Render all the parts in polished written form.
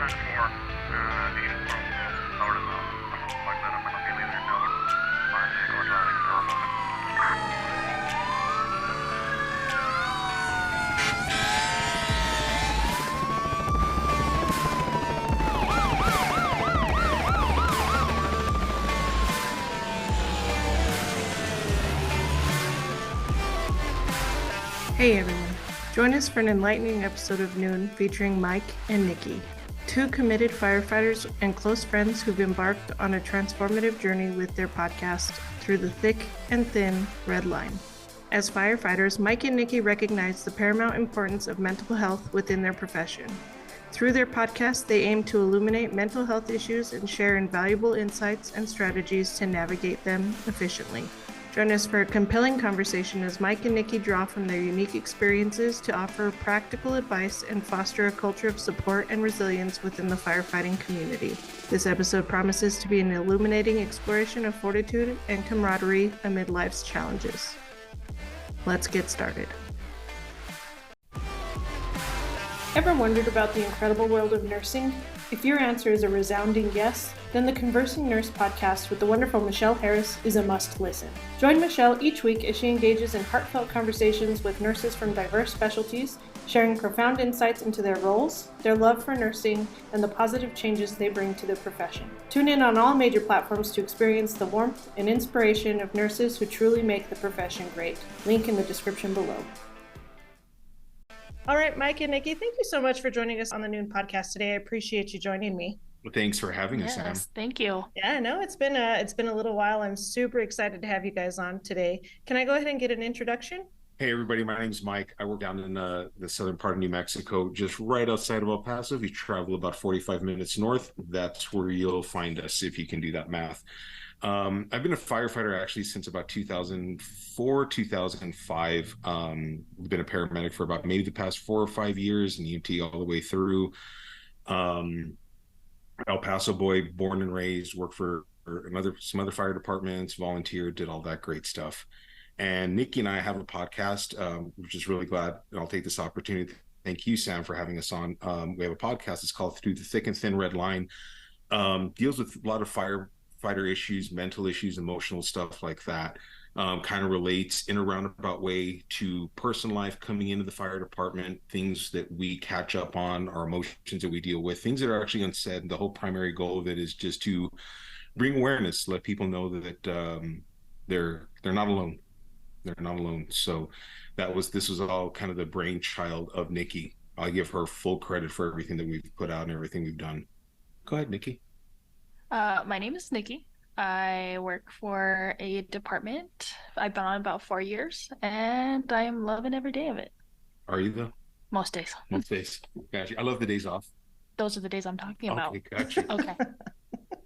Hey everyone, join us for an enlightening episode of Noon featuring Mike and Nicky, two committed firefighters and close friends who've embarked on a transformative journey with their podcast, Through the Thick and Thin Red Line. As firefighters, Mike and Nicky recognize the paramount importance of mental health within their profession. Through their podcast, they aim to illuminate mental health issues and share invaluable insights and strategies to navigate them efficiently. Join us for a compelling conversation as Mike and Nicky draw from their unique experiences to offer practical advice and foster a culture of support and resilience within the firefighting community. This episode promises to be an illuminating exploration of fortitude and camaraderie amid life's challenges. Let's get started. Ever wondered about the incredible world of nursing? If your answer is a resounding yes, then the Conversing Nurse podcast with the wonderful Michelle Harris is a must listen. Join Michelle each week as she engages in heartfelt conversations with nurses from diverse specialties, sharing profound insights into their roles, their love for nursing, and the positive changes they bring to the profession. Tune in on all major platforms to experience the warmth and inspiration of nurses who truly make the profession great. Link in the description below. All right, Mike and Nicky, thank you so much for joining us on the Noon podcast today. I appreciate you joining me. Well, thanks for having us, Sam. Thank you. Yeah, no, it's been a little while. I'm super excited to have you guys on today. Can I go ahead and get an introduction? Hey, everybody. My name's Mike. I work down in the southern part of New Mexico, just right outside of El Paso. If you travel about 45 minutes north, that's where you'll find us, if you can do that math. I've been a firefighter actually since about 2004, 2005. Been a paramedic for about maybe the past 4 or 5 years, and EMT all the way through. El Paso boy, born and raised, worked for some other fire departments, volunteered, did all that great stuff. And Nicky and I have a podcast, which is really glad. And I'll take this opportunity to thank you, Sam, for having us on. We have a podcast. It's called Through the Thick and Thin Red Line. Deals with a lot of firefighter issues, mental issues, emotional stuff like that. Kind of relates in a roundabout way to personal life coming into the fire department, things that we catch up on, our emotions that we deal with, things that are actually unsaid. And the whole primary goal of it is just to bring awareness, let people know that they're not alone. They're not alone. So this was all kind of the brainchild of Nicky. I give her full credit for everything that we've put out and everything we've done. Go ahead, Nicky. My name is Nicky. I work for a department. I've been on about 4 years, and I am loving every day of it. Are you though? Most days. Most days. Gotcha. I love the days off. Those are the days I'm talking about. Okay, gotcha. Okay.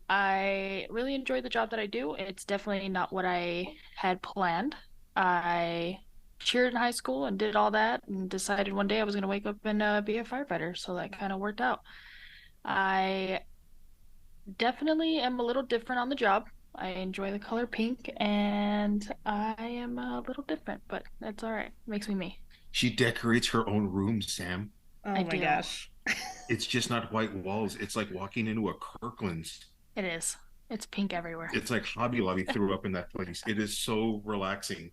I really enjoy the job that I do. It's definitely not what I had planned. I cheered in high school and did all that and decided one day I was going to wake up and be a firefighter. So that kind of worked out. I definitely am a little different on the job. I enjoy the color pink, and I am a little different, but that's all right. Makes me me. She decorates her own room, Sam. Oh my gosh. It's just not white walls. It's like walking into a Kirkland's. It is. It's pink everywhere. It's like Hobby Lobby threw up in that place. It is so relaxing.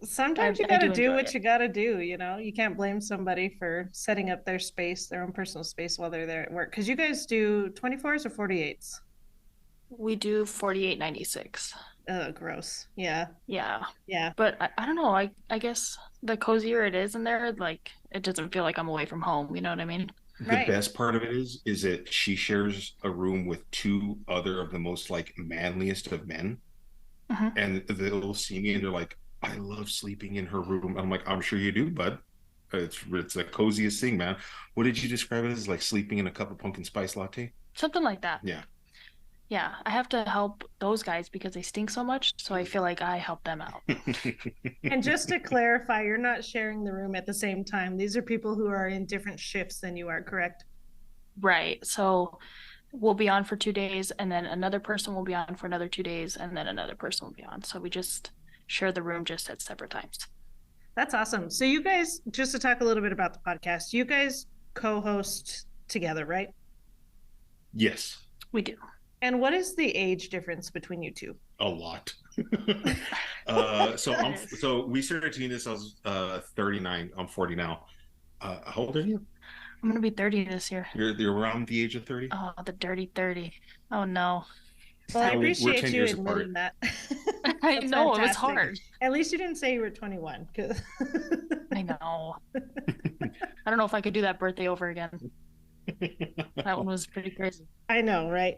Sometimes you got to do what you got to do, you know? You can't blame somebody for setting up their space, their own personal space while they're there at work. Because you guys do 24s or 48s? We do 48.96. Oh, gross. Yeah. Yeah. Yeah. But I don't know. I guess the cozier it is in there, like, it doesn't feel like I'm away from home. You know what I mean? The best part of it is that she shares a room with 2 other of the most like manliest of men. Mm-hmm. And they'll see me and they're like, I love sleeping in her room. I'm like, I'm sure you do, bud. It's the coziest thing, man. What did you describe it as? Like sleeping in a cup of pumpkin spice latte? Something like that. Yeah. Yeah, I have to help those guys because they stink so much, so I feel like I help them out. And just to clarify, you're not sharing the room at the same time. These are people who are in different shifts than you are, correct? Right. So we'll be on for 2 days, and then another person will be on for another 2 days, and then another person will be on. So we just share the room just at separate times. That's awesome. So you guys, just to talk a little bit about the podcast, you guys co-host together, right? Yes. We do. And what is the age difference between you two? A lot. So we started doing this. I was 39. I'm 40 now. How old are you? I'm gonna be 30 this year. You're around the age of 30. Oh, the dirty 30. Oh no. Well, I So we're appreciate 10 you years admitting apart. that. I That's know it was fantastic. hard. At least you didn't say you were 21. I know. I don't know if I could do that birthday over again. That one was pretty crazy. I know, right?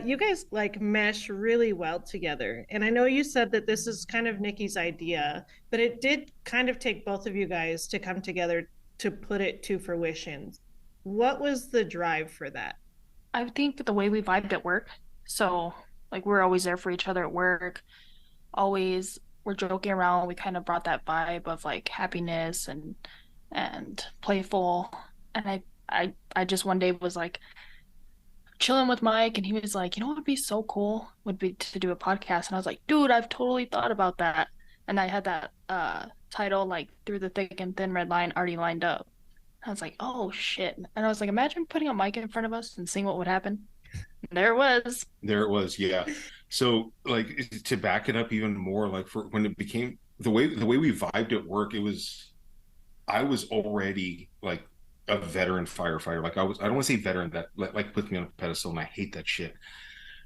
You guys like mesh really well together. And I know you said that this is kind of Nikki's idea, but it did kind of take both of you guys to come together to put it to fruition. What was the drive for that? I think the way we vibed at work. So, like, we're always there for each other at work. Always, we're joking around. We kind of brought that vibe of like happiness and playful. And I just one day was like chilling with Mike, and he was like, you know what would be so cool would be to do a podcast. And I was like, dude, I've totally thought about that. And I had that title like through the thick and thin red line already lined up. I was like, oh shit. And I was like, imagine putting a mic in front of us and seeing what would happen. And there it was. There it was, yeah. So like to back it up even more, like for when it became the way we vibed at work, I was already like a veteran firefighter. Like I don't want to say veteran, that like puts me on a pedestal, and I hate that shit.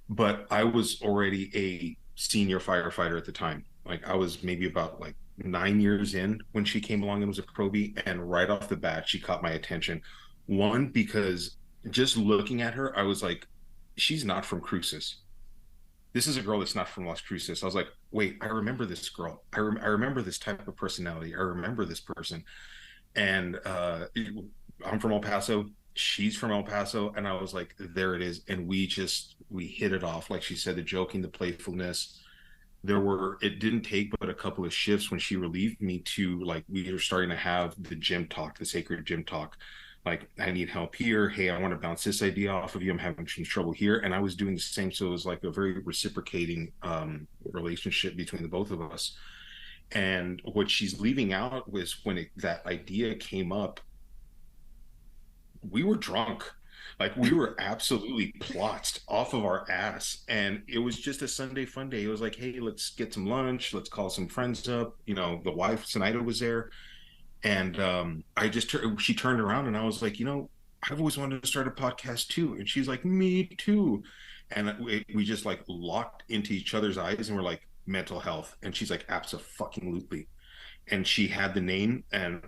But I was already a senior firefighter at the time. Like I was maybe about like 9 years in when she came along and was a probie, and right off the bat she caught my attention. One, because just looking at her, I was like, she's not from Cruces. This is a girl that's not from Las Cruces. I was like, wait, I remember this girl. I remember this type of personality. I remember this person. And I'm from El Paso. She's from El Paso. And I was like, there it is. And we hit it off. Like she said, the joking, the playfulness. It didn't take but a couple of shifts when she relieved me to, like, we were starting to have the gym talk, the sacred gym talk. Like, I need help here. Hey, I want to bounce this idea off of you. I'm having some trouble here. And I was doing the same. So it was like a very reciprocating relationship between the both of us. And what she's leaving out was when that idea came up, we were drunk. Like we were absolutely plotzed off of our ass. And it was just a Sunday fun day. It was like, hey, let's get some lunch. Let's call some friends up. You know, the wife, Sinaida, was there. And she turned around and I was like, I've always wanted to start a podcast too. And she's like, me too. And we just like locked into each other's eyes and we're like, mental health. And she's like, abso-fucking-lutely. And she had the name, and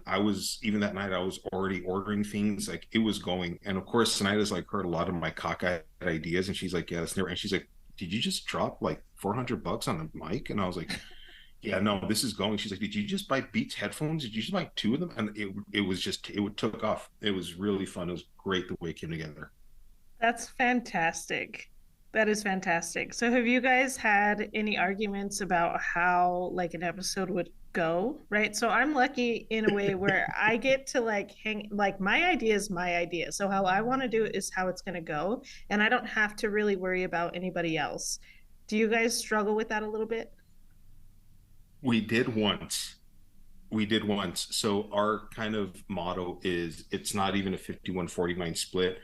even that night I was already ordering things. Like it was going. And of course Sinaida's like heard a lot of my cockeyed ideas, and she's like, yeah, that's never. And she's like, did you just drop like $400 on the mic? And I was like, yeah, no, this is going. She's like, did you just buy Beats headphones? Did you just buy two of them? And it took off. It was really fun. It was great the way it came together. That's fantastic. That is fantastic. So have you guys had any arguments about how like an episode would go? Right. So I'm lucky in a way where I get to like hang, like my idea is my idea. So how I want to do it is how it's going to go. And I don't have to really worry about anybody else. Do you guys struggle with that a little bit? We did once. So our kind of motto is, it's not even a 51-49 split.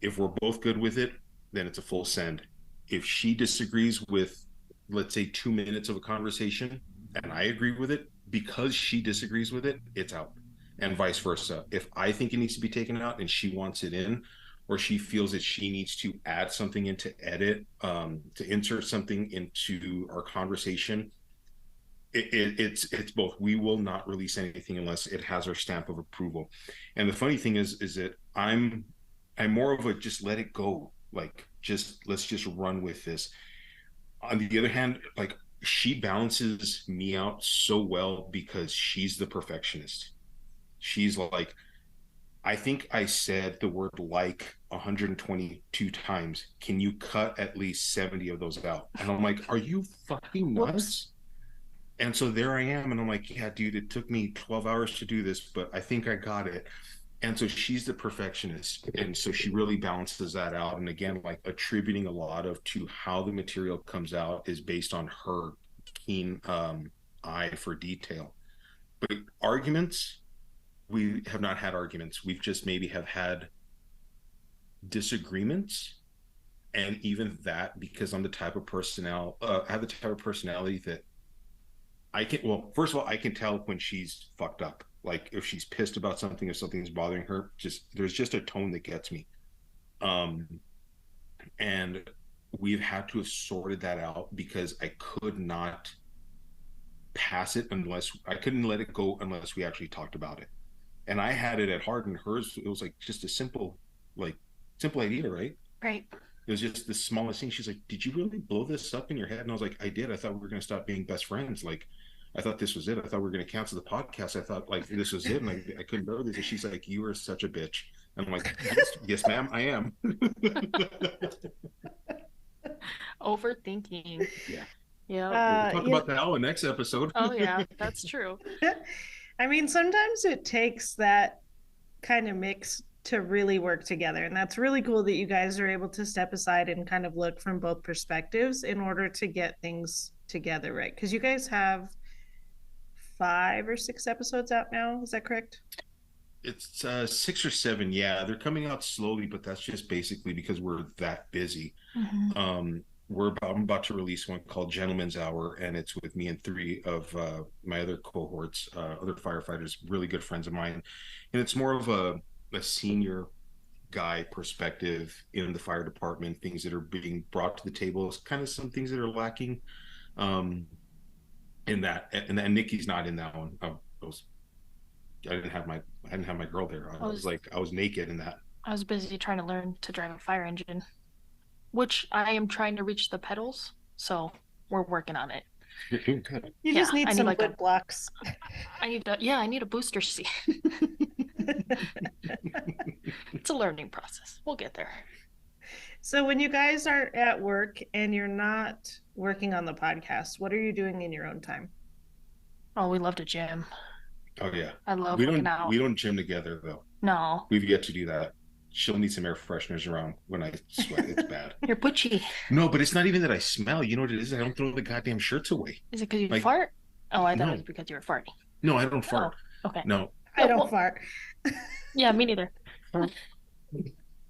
If we're both good with it, then it's a full send. If she disagrees with, let's say, 2 minutes of a conversation and I agree with it, because she disagrees with it, it's out. And vice versa. If I think it needs to be taken out and she wants it in, or she feels that she needs to add something in to edit, to insert something into our conversation, it's both. We will not release anything unless it has our stamp of approval. And the funny thing is that I'm more of a just let it go. Like, let's just run with this. On the other hand, like, she balances me out so well because she's the perfectionist. She's like, I think I said the word like 122 times. Can you cut at least 70 of those out? And I'm like, are you fucking nuts? Whoops. And so there I am. And I'm like, yeah, dude, it took me 12 hours to do this, but I think I got it. And so she's the perfectionist. And so she really balances that out. And again, like, attributing a lot of to how the material comes out is based on her keen eye for detail. But arguments, we have not had arguments. We've just maybe have had disagreements, and even that, because I'm the type of personnel, I have the type of personality that I can, well, first of all, I can tell when she's fucked up. Like if she's pissed about something, if something's bothering her, just there's just a tone that gets me. Um, and we've had to have sorted that out because I could not pass it unless I couldn't let it go unless we actually talked about it. And I had it at heart, and hers, it was like just a like simple idea, right? Right. It was just the smallest thing. She's like, "Did you really blow this up in your head?" And I was like, "I did. I thought we were going to stop being best friends. Like, I thought this was it. I thought we were going to cancel the podcast. I thought like this was it, and I couldn't know this." And she's like, "You are such a bitch." And I'm like, yes, ma'am, I am." Overthinking. Yeah. Yeah. We'll talk about that all in the next episode. Oh yeah, that's true. I mean, sometimes it takes that kind of mix to really work together. And that's really cool that you guys are able to step aside and kind of look from both perspectives in order to get things together, right? Because you guys have 5 or 6 episodes out now. Is that correct? It's 6 or 7. Yeah, they're coming out slowly, but that's just basically because we're that busy. Mm-hmm. I'm about to release one called Gentleman's Hour, and it's with me and 3 of my other cohorts, other firefighters, really good friends of mine. And it's more of a senior guy perspective in the fire department, things that are being brought to the table, kind of some things that are lacking in that. And Nikki's not in that one. I didn't have my girl there. I was naked in that. I was busy trying to learn to drive a fire engine, which I am trying to reach the pedals, so we're working on it. You're doing good. You just need some wood blocks. I need a booster seat. It's a learning process. We'll get there. So when you guys are at work and you're not working on the podcast, what are you doing in your own time? Oh, we love to gym. Oh yeah. I love working out. We don't gym together though. No. We've yet to do that. She'll need some air fresheners around when I sweat. It's bad. You're butchy. No, but it's not even that I smell. You know what it is? I don't throw the goddamn shirts away. Is it because you fart? Oh, I thought it was because you were farting. No, I don't fart. Oh, okay. No. I don't fart. Yeah, me neither.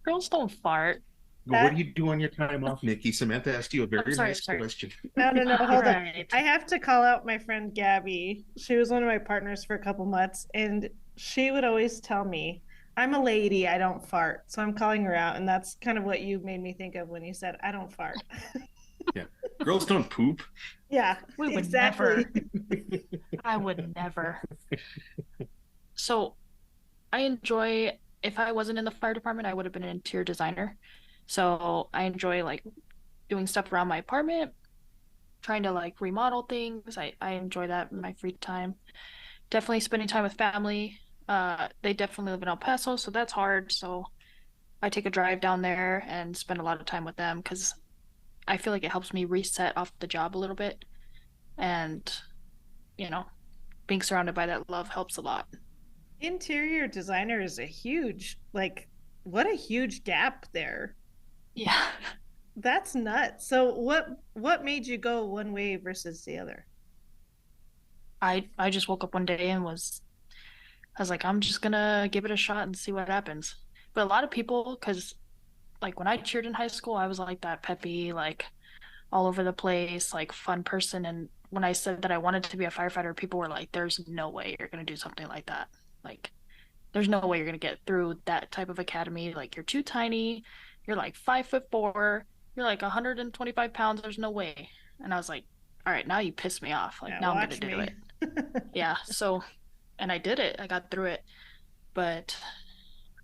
Girls don't fart. But what do you do on your time off, Nikki? Samantha asked you a very nice question. No, hold on. I have to call out my friend Gabby. She was one of my partners for a couple months, and she would always tell me, "I'm a lady, I don't fart." So I'm calling her out, and that's kind of what you made me think of when you said, "I don't fart." Yeah. Girls don't poop. Yeah, we would exactly. Never. I would never. So I enjoy, if I wasn't in the fire department, I would have been an interior designer. So I enjoy like doing stuff around my apartment, trying to like remodel things. I enjoy that in my free time. Definitely spending time with family. They definitely live in El Paso, so that's hard. So I take a drive down there and spend a lot of time with them because I feel like it helps me reset off the job a little bit. And, being surrounded by that love helps a lot. Interior designer is a huge, what a huge gap there. Yeah. That's nuts. So what made you go one way versus the other? I just woke up one day and I was like, I'm just gonna give it a shot and see what happens. But a lot of people, because like when I cheered in high school, I was like that peppy, like all over the place, like fun person. And when I said that I wanted to be a firefighter, people were like, there's no way you're gonna do something like that. Like, there's no way you're gonna get through that type of academy. Like, you're too tiny. You're like 5'4". You're like 125 pounds. There's no way. And I was like, all right, now you piss me off. Like, now I'm gonna do it. Yeah. So, and I did it. I got through it. But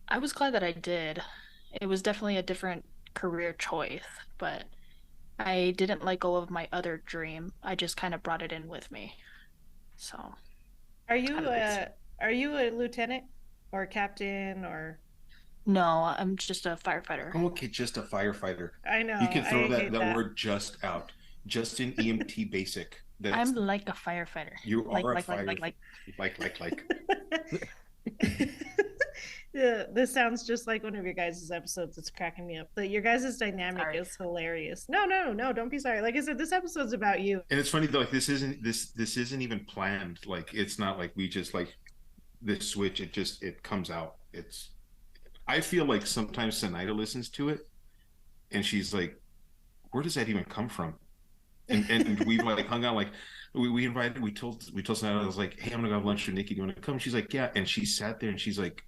I was glad that I did. It was definitely a different career choice, but I didn't let go of my other dream. I just kind of brought it in with me. So, are you a lieutenant or a captain or? No, I'm just a firefighter. Oh, okay, just a firefighter. I know. You can throw that word just out. Just an EMT basic. I'm like a firefighter. You are a firefighter. Like. Yeah, this sounds just like one of your guys' episodes. It's cracking me up. But your guys' dynamic is hilarious. No, don't be sorry. Like I said, this episode's about you. And it's funny though, like this isn't even planned. Like it's not like we just like this switch. It comes out. I feel like sometimes Sinaida listens to it and she's like, where does that even come from? And we've like hung out, like we told Sinaida, I was like, hey, I'm gonna go have lunch with Nikki. Do you want to come? She's like, yeah. And she sat there and she's like,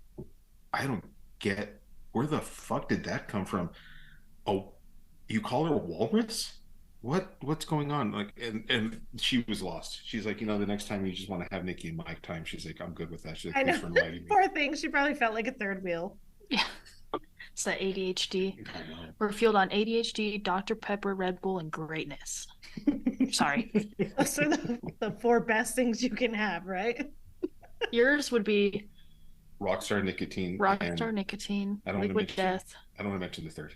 I don't get, where the fuck did that come from? Oh, you call her a walrus? What's going on? Like, and she was lost. She's like, the next time you just want to have Nikki and Mike time, she's like, I'm good with that. She's like, I know. thanks for inviting me. Poor thing. She probably felt like a third wheel. Yeah. It's that ADHD. We're fueled on ADHD, Dr. Pepper, Red Bull, and greatness. Sorry. Those are the four best things you can have, right? Yours would be Rockstar nicotine. Rockstar nicotine, liquid death. I don't want to mention the third.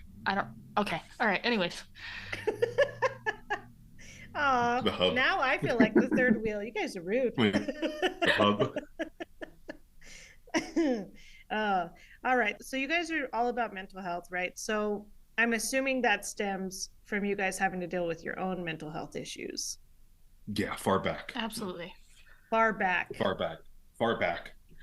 Okay. All right. Anyways. Oh, now I feel like the third wheel. You guys are rude. The hub. All right. So you guys are all about mental health, right? So I'm assuming that stems from you guys having to deal with your own mental health issues. Yeah, far back. Absolutely. Far back.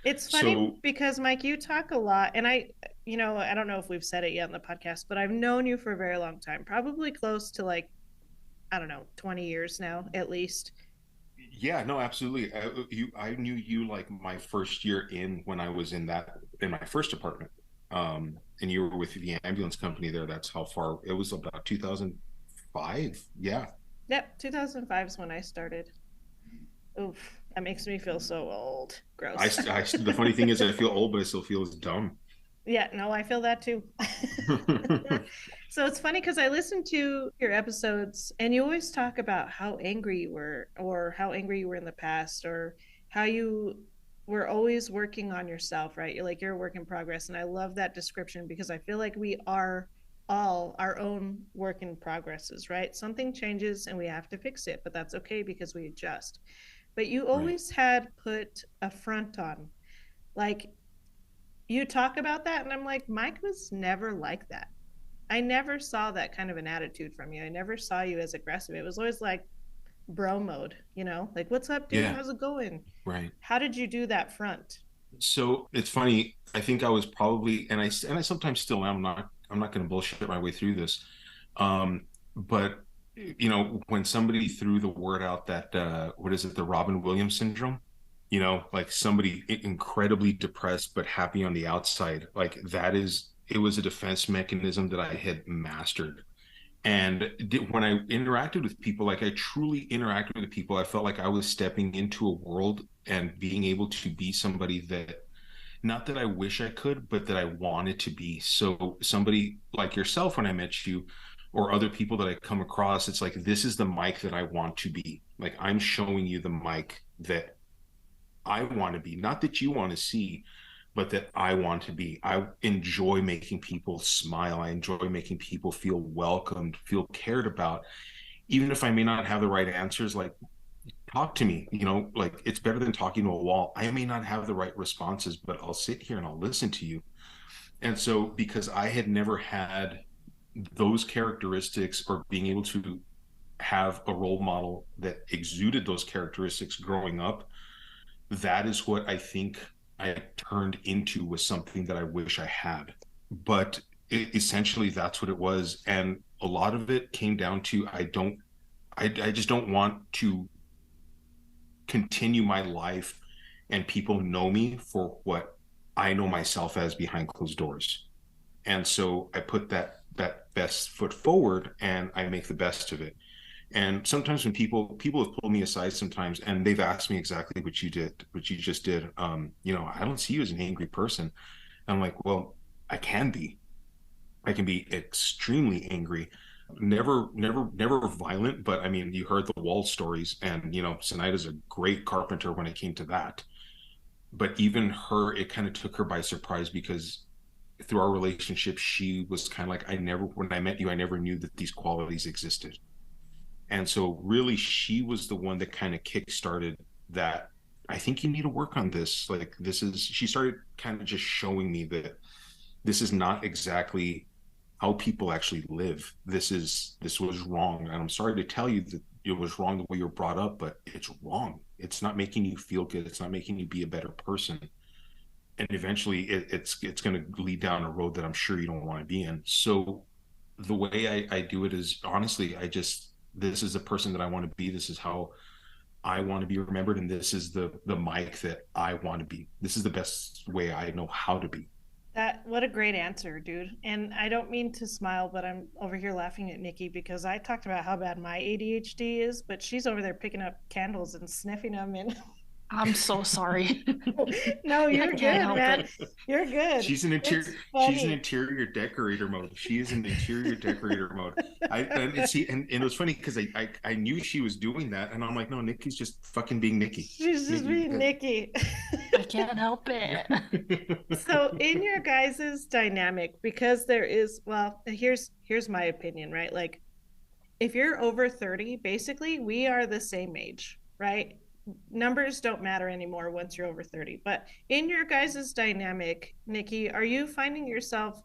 It's funny because Mike, you talk a lot, and I don't know if we've said it yet on the podcast, but I've known you for a very long time, probably close to like, I don't know, 20 years now, at least. Yeah, no, absolutely. I knew you like my first year when I was in my first apartment. And you were with the ambulance company there. That's how far it was, about 2005. Yeah. Yep. 2005 is when I started. Oof. That makes me feel so old. Gross. The funny thing is I feel old, but I still feel as dumb. Yeah, no, I feel that too. So it's funny because I listened to your episodes and you always talk about how angry you were, or how angry you were in the past, or how you were always working on yourself, right? You're a work in progress. And I love that description because I feel like we are all our own work in progresses, right? Something changes and we have to fix it, but that's okay because we adjust. But you always had put a front on. Like, you talk about that and I'm like, Mike was never like that. I never saw that kind of an attitude from you. I never saw you as aggressive. It was always like bro mode, like, what's up, dude? Yeah. How's it going? Right. How did you do that front? So it's funny. I think I was probably, and I sometimes still am. I'm not going to bullshit my way through this. But when somebody threw the word out that, what is it? The Robin Williams syndrome, like somebody incredibly depressed, but happy on the outside. Like it was a defense mechanism that I had mastered. And when I interacted with people, like I truly interacted with people, I felt like I was stepping into a world and being able to be somebody that, not that I wish I could, but that I wanted to be. So somebody like yourself, when I met you, or other people that I come across, it's like, this is the Mike that I want to be. Like, I'm showing you the Mike that I want to be, not that you want to see, but that I want to be. I enjoy making people smile. I enjoy making people feel welcomed, feel cared about. Even if I may not have the right answers, like, talk to me, like, it's better than talking to a wall. I may not have the right responses, but I'll sit here and I'll listen to you. And so, because I had never had those characteristics, or being able to have a role model that exuded those characteristics growing up, that is what I think I turned into, was something that I wish I had. But essentially that's what it was. And a lot of it came down to, I just don't want to continue my life and people know me for what I know myself as behind closed doors. And so I put that best foot forward and I make the best of it. And sometimes when people have pulled me aside sometimes, and they've asked me exactly what you just did. I don't see you as an angry person. And I'm like, well, I can be extremely angry. Never violent, but I mean, you heard the wall stories, and Sinaida's a great carpenter when it came to that. But even her, it kind of took her by surprise, because through our relationship, she was kind of like, when I met you, I never knew that these qualities existed. And so really, she was the one that kind of kickstarted that. I think you need to work on this. Like, she started kind of just showing me that this is not exactly how people actually live. This was wrong. And I'm sorry to tell you that it was wrong the way you were brought up, but it's wrong. It's not making you feel good. It's not making you be a better person. and eventually it's going to lead down a road that I'm sure you don't want to be in. So the way I do it is, honestly, this is the person that I want to be. This is how I want to be remembered, and this is the Mike that I want to be. This is the best way I know how to be. What a great answer, dude. And I don't mean to smile, but I'm over here laughing at Nikki because I talked about how bad my ADHD is, but she's over there picking up candles and sniffing them in. I'm so sorry. No, I you're can't good, help man. it. You're good. She's an interior. It's She's an funny. interior decorator mode. She is in interior decorator mode. And it was funny because I knew she was doing that, and I'm like, no, Nikki's just fucking being Nikki. She's just being Nikki. I can't help it. So in your guys's dynamic, because there is, well, here's my opinion, right? Like if you're over 30, basically we are the same age, right? Numbers don't matter anymore once you're over 30. But in your guys's dynamic, Nikki, are you finding yourself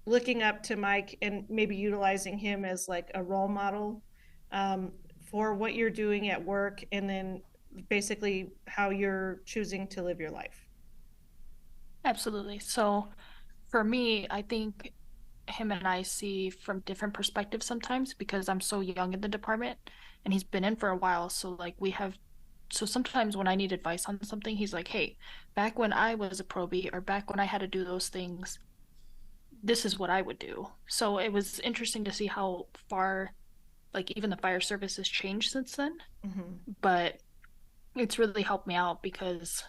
looking up to Mike and maybe utilizing him as like a role model um, for what you're doing at work and then basically how you're choosing to live your life? Absolutely. So for me, I think him and I see from different perspectives sometimes because I'm so young in the department and he's been in for a while. So like so sometimes when I need advice on something, he's like, hey, back when I was a probie or back when I had to do those things, this is what I would do. So it was interesting to see how far, like, even the fire service has changed since then. Mm-hmm. But it's really helped me out because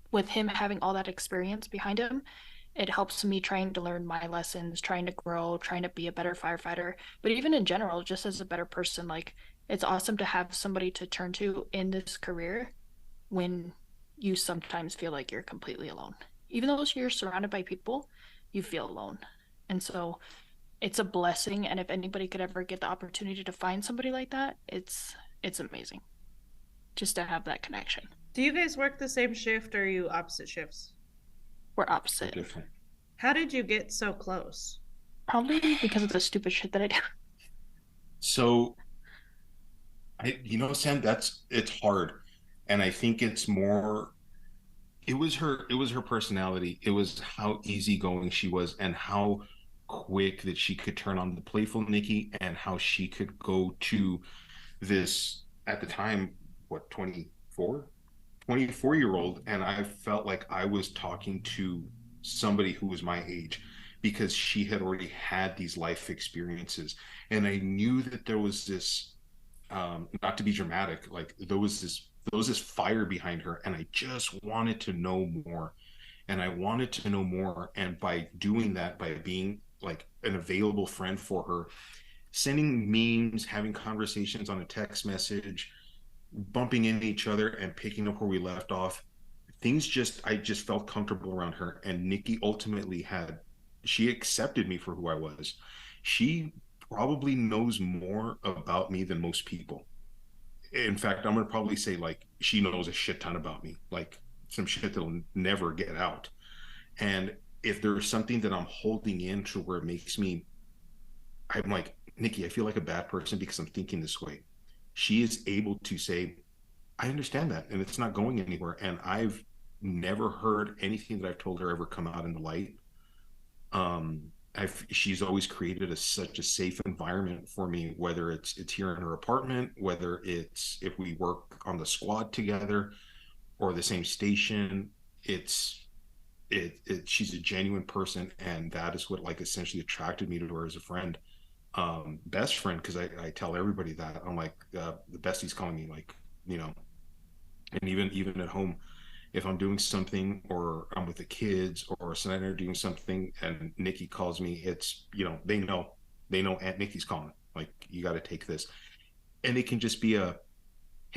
with him having all that experience behind him, it helps me trying to learn my lessons, trying to grow, trying to be a better firefighter. But even in general, just as a better person, like, it's awesome to have somebody to turn to in this career when you sometimes feel like you're completely alone. Even though you're surrounded by people, you feel alone. And so it's a blessing. And if anybody could ever get the opportunity to find somebody like that, it's amazing just to have that connection. Do you guys work the same shift or are you opposite shifts? We're opposite. Different. How did you get so close? Probably because of the stupid shit that I do. So Sam, it's hard. And I think it's more, it was her personality. It was how easygoing she was and how quick that she could turn on the playful Nikki and how she could go to this, at the time, what, 24 year old, and I felt like I was talking to somebody who was my age because she had already had these life experiences, and I knew that there was this, not to be dramatic, like there was this fire behind her, and I just wanted to know more, and I wanted to know more, and by doing that, by being like an available friend for her, sending memes, having conversations on a text message, bumping into each other and picking up where we left off, I just felt comfortable around her. And Nikki ultimately she accepted me for who I was. She probably knows more about me than most people. In fact, I'm going to probably say, like, she knows a shit ton about me, like some shit that'll never get out. And if there's something that I'm holding in to where it makes me, I'm like, Nikki, I feel like a bad person because I'm thinking this way. She is able to say, I understand that, and it's not going anywhere. And I've never heard anything that I've told her ever come out in the light. She's always created such a safe environment for me, whether it's here in her apartment, whether it's if we work on the squad together or the same station. She's a genuine person, and that is what, like, essentially attracted me to her as a friend. Best friend, because I tell everybody that I'm like, the bestie's calling me, like, you know. And even at home, if I'm doing something or I'm with the kids or Senator doing something and Nikki calls me, it's, they know Aunt Nikki's calling, like, you got to take this. And it can just be hey,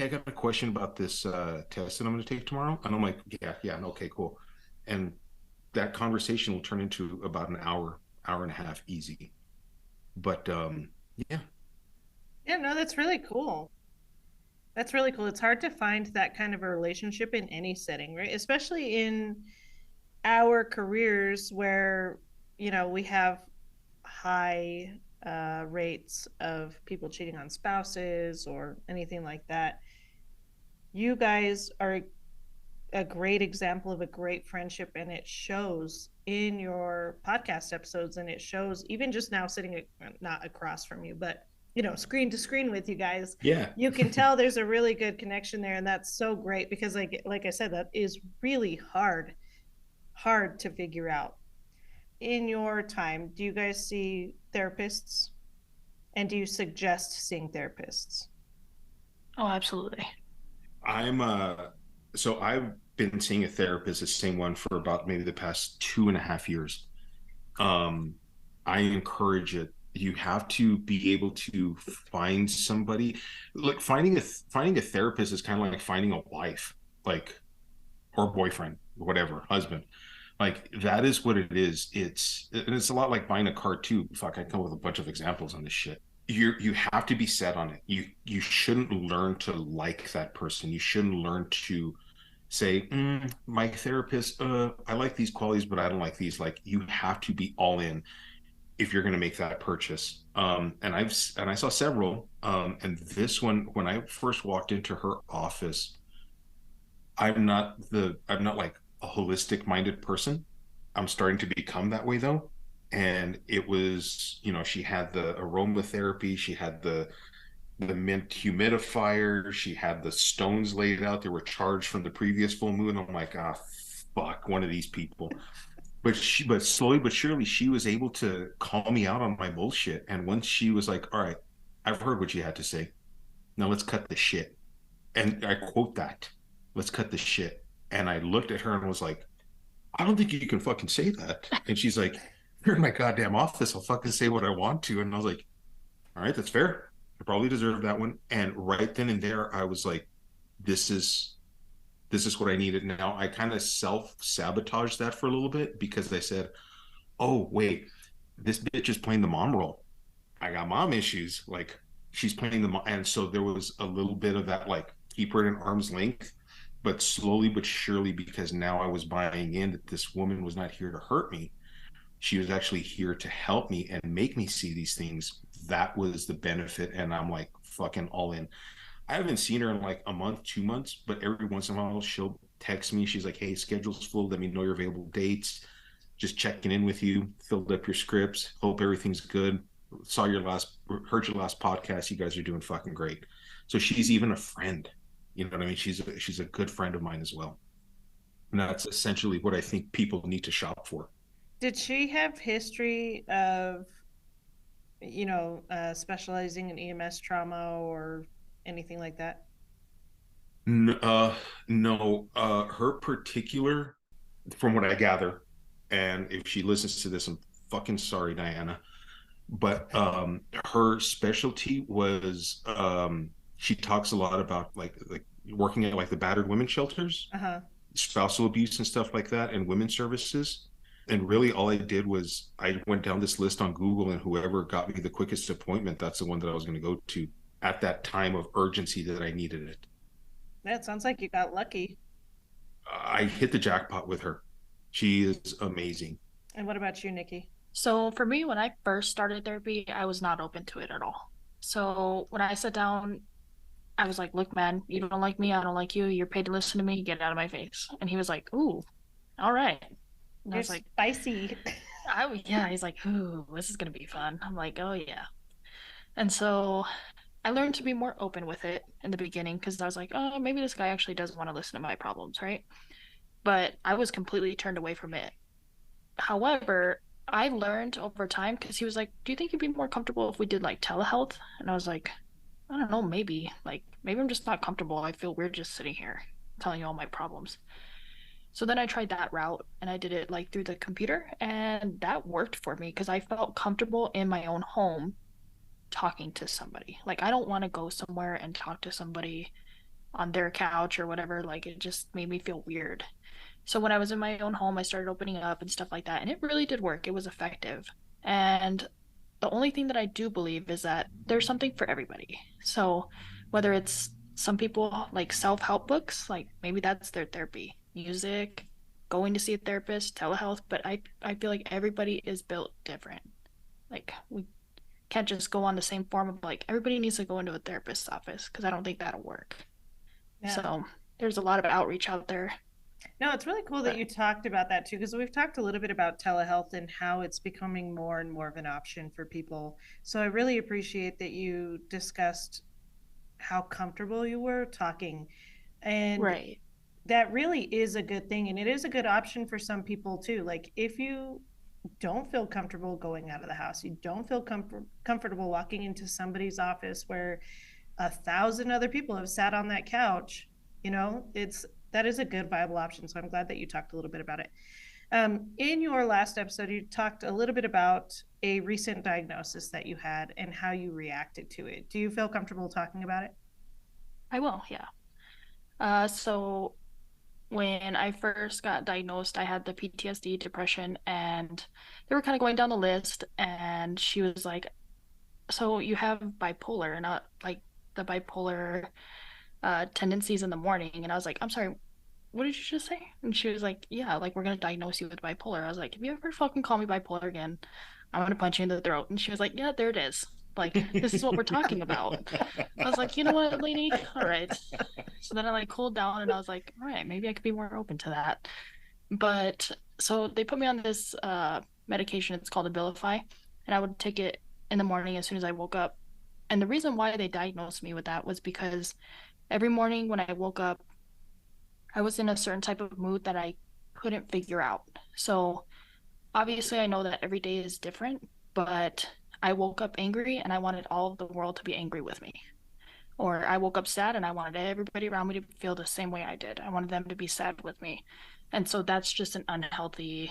I got a question about this test that I'm going to take tomorrow, and I'm like, yeah, okay, cool. And that conversation will turn into about an hour and a half, easy. But yeah. Yeah, no, that's really cool. That's really cool. It's hard to find that kind of a relationship in any setting, right? Especially in our careers where, we have high rates of people cheating on spouses or anything like that. You guys are a great example of a great friendship, and it shows in your podcast episodes, and it shows even just now sitting not across from you, but screen to screen with you guys. Yeah. You can tell there's a really good connection there, and that's so great because like I said, that is really hard to figure out. In your time, do you guys see therapists, and do you suggest seeing therapists? Oh, absolutely. I'm so I've been seeing a therapist, the same one, for about maybe the past 2.5 years. um I encourage it. You have to be able to find somebody. Like, finding a therapist is kind of like finding a wife, like, or boyfriend, whatever, husband. Like, that is what it is. It's a lot like buying a car too. Fuck, I come with a bunch of examples on this shit. You have to be set on it. You shouldn't learn to like that person. You shouldn't learn to say, my therapist, I like these qualities, but I don't like these. Like, you have to be all in if you're going to make that purchase. And I saw several. And this one, when I first walked into her office, I'm not like a holistic minded person. I'm starting to become that way though. And it was, she had the aromatherapy, she had the mint humidifier, she had the stones laid out. They were charged from the previous full moon. I'm like, fuck, one of these people. But slowly but surely, she was able to call me out on my bullshit. And once she was like, all right, I've heard what you had to say. Now let's cut the shit. And I quote that, let's cut the shit. And I looked at her and was like, I don't think you can fucking say that. And she's like, you're in my goddamn office, I'll fucking say what I want to. And I was like, all right, that's fair. I probably deserve that one. And right then and there, I was like, this is what I needed. Now I kind of self-sabotaged that for a little bit because I said, oh wait, this bitch is playing the mom role. I got mom issues. Like, she's playing the mom. And so there was a little bit of that, like, keep her at an arm's length. But slowly but surely, because now I was buying in that this woman was not here to hurt me, she was actually here to help me and make me see these things. That was the benefit. And I'm like, fucking all in. I haven't seen her in like a month, 2 months, but every once in a while she'll text me. She's like, hey, schedule's full, let me know your available dates. Just checking in with you, filled up your scripts, hope everything's good. Heard your last podcast, you guys are doing fucking great. So she's even a friend. You know what I mean? She's a good friend of mine as well. And that's essentially what I think people need to shop for. Did she have history of, specializing in EMS trauma or anything like that? No. Her particular, from what I gather, and if she listens to this, I'm fucking sorry, Diana. But her specialty was, she talks a lot about like working at like the battered women shelters, spousal abuse and stuff like that, and women's services. And really, all I did was I went down this list on Google, and whoever got me the quickest appointment, that's the one that I was going to go to at that time of urgency that I needed it. That sounds like you got lucky. I hit the jackpot with her. She is amazing. And what about you, Nikki? So for me, when I first started therapy, I was not open to it at all. So when I sat down, I was like, look, man, you don't like me, I don't like you, you're paid to listen to me, get out of my face. And he was like, ooh, all right. And I was like, spicy. Yeah, he's like, ooh, this is gonna be fun. I'm like, oh yeah. And so I learned to be more open with it in the beginning because I was like, oh, maybe this guy actually does want to listen to my problems, right? But I was completely turned away from it. However, I learned over time because he was like, do you think you'd be more comfortable if we did like telehealth? And I was like, I don't know, maybe. Like, maybe I'm just not comfortable. I feel weird just sitting here telling you all my problems. So then I tried that route and I did it like through the computer, and that worked for me because I felt comfortable in my own home talking to somebody. Like, I don't want to go somewhere and talk to somebody on their couch or whatever. Like, it just made me feel weird. So when I was in my own home, I started opening up and stuff like that, and it really did work. It was effective. And the only thing that I do believe is that there's something for everybody. So whether it's some people like self-help books, like maybe that's their therapy, music, going to see a therapist, telehealth, but I feel like everybody is built different. Like, we can't just go on the same form of like everybody needs to go into a therapist's office because I don't think that'll work. Yeah. So there's a lot of outreach out there. No, it's really cool that But you talked about that too, because we've talked a little bit about telehealth and how it's becoming more and more of an option for people. So I really appreciate that you discussed how comfortable you were talking. And right. that really is a good thing. And it is a good option for some people too. Like if you don't feel comfortable going out of the house, you don't feel comfortable walking into somebody's office where 1,000 other people have sat on that couch, it's that is a good viable option. So I'm glad that you talked a little bit about it. In your last episode, you talked a little bit about a recent diagnosis that you had and how you reacted to it. Do you feel comfortable talking about it? I will, yeah. So when I first got diagnosed, I had the PTSD, depression, and they were kind of going down the list. And she was like, "So you have bipolar, and not like the bipolar tendencies in the morning." And I was like, "I'm sorry, what did you just say?" And she was like, "Yeah, like we're gonna diagnose you with bipolar." I was like, "If you ever fucking call me bipolar again, I'm gonna punch you in the throat." And she was like, "Yeah, there it is. Like this is what we're talking about." I was like, "You know what, lady? All right." So then I like cooled down and I was like, "All right, maybe I could be more open to that." But so they put me on this medication. It's called Abilify, and I would take it in the morning as soon as I woke up. And the reason why they diagnosed me with that was because every morning when I woke up, I was in a certain type of mood that I couldn't figure out. So obviously, I know that every day is different, but I woke up angry and I wanted all of the world to be angry with me. Or I woke up sad and I wanted everybody around me to feel the same way I did. I wanted them to be sad with me. And so that's just an unhealthy,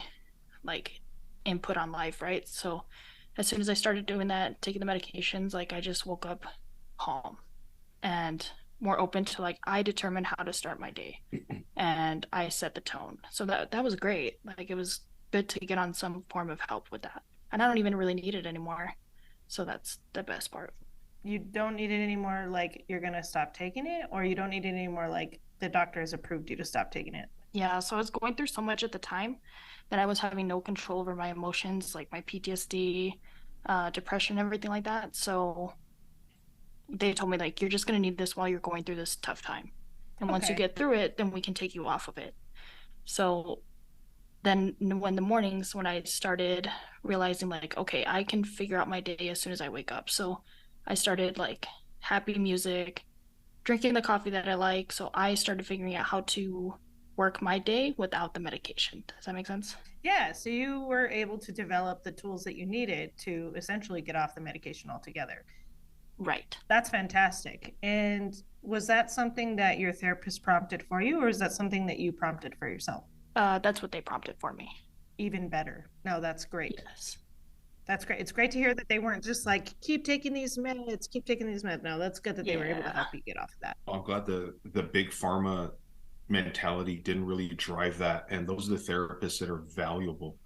like, input on life, right? So as soon as I started doing that, taking the medications, like, I just woke up calm and more open to, like, I determine how to start my day and I set the tone. So that was great. Like, it was good to get on some form of help with that. And I don't even really need it anymore. So that's the best part. You don't need it anymore, like you're going to stop taking it, or you don't need it anymore, like the doctor has approved you to stop taking it? Yeah, so I was going through so much at the time that I was having no control over my emotions, like my PTSD, depression, everything like that. So they told me like you're just gonna need this while you're going through this tough time. And once you Okay. get through it, then we can take you off of it. So then when the mornings when I started realizing like, okay, I can figure out my day as soon as I wake up. So I started like happy music, drinking the coffee that I like. So I started figuring out how to work my day without the medication. Does that make sense? Yeah, so you were able to develop the tools that you needed to essentially get off the medication altogether. Right. That's fantastic. And was that something that your therapist prompted for you, or is that something that you prompted for yourself? That's what they prompted for me. Even better. No, that's great. Yes. That's great. It's great to hear that they weren't just like, keep taking these meds, keep taking these meds. No, that's good that they were able to Yeah. help you get off of that. I'm glad the big pharma mentality didn't really drive that. And those are the therapists that are valuable,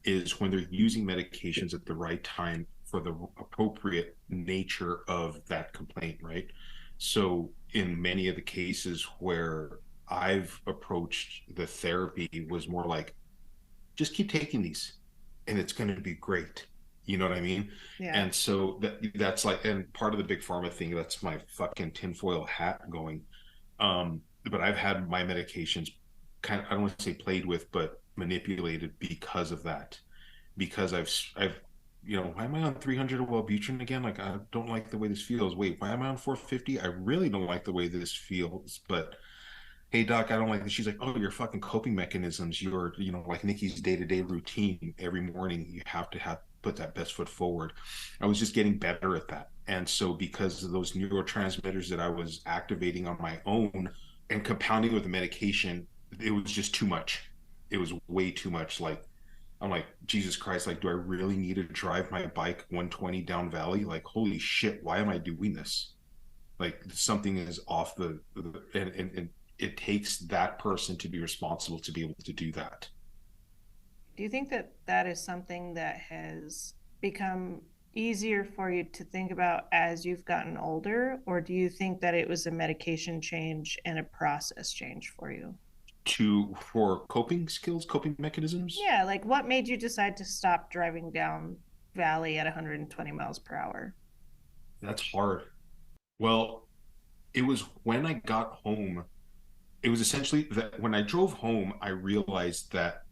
is when they're using medications at the right time for the appropriate nature of that complaint, right? So in many of the cases where I've approached the therapy was more like, just keep taking these and it's going to be great. You know what I mean? Yeah. And so that's like, and part of the big pharma thing, that's my fucking tinfoil hat going. But I've had my medications kind of, I don't want to say played with, but manipulated because of that. Because I've, why am I on 300 of Wellbutrin again? Like, I don't like the way this feels. Wait, why am I on 450? I really don't like the way this feels. But hey, doc, I don't like this. She's like, oh, your fucking coping mechanisms, your, like Nikki's day-to-day routine every morning, you have to put that best foot forward. I was just getting better at that. And so because of those neurotransmitters that I was activating on my own and compounding with the medication, it was just too much. It was way too much. Like, I'm like, Jesus Christ, like, do I really need to drive my bike 120 down valley? Like, holy shit, why am I doing this? Like, something is off and it takes that person to be responsible to be able to do that. Do you think that that is something that has become easier for you to think about as you've gotten older? Or do you think that it was a medication change and a process change for you? For coping skills, coping mechanisms, Yeah, like what made you decide to stop driving down valley at 120 miles per hour? that's hard. Well, it was when I got home it was essentially that when I drove home, I realized that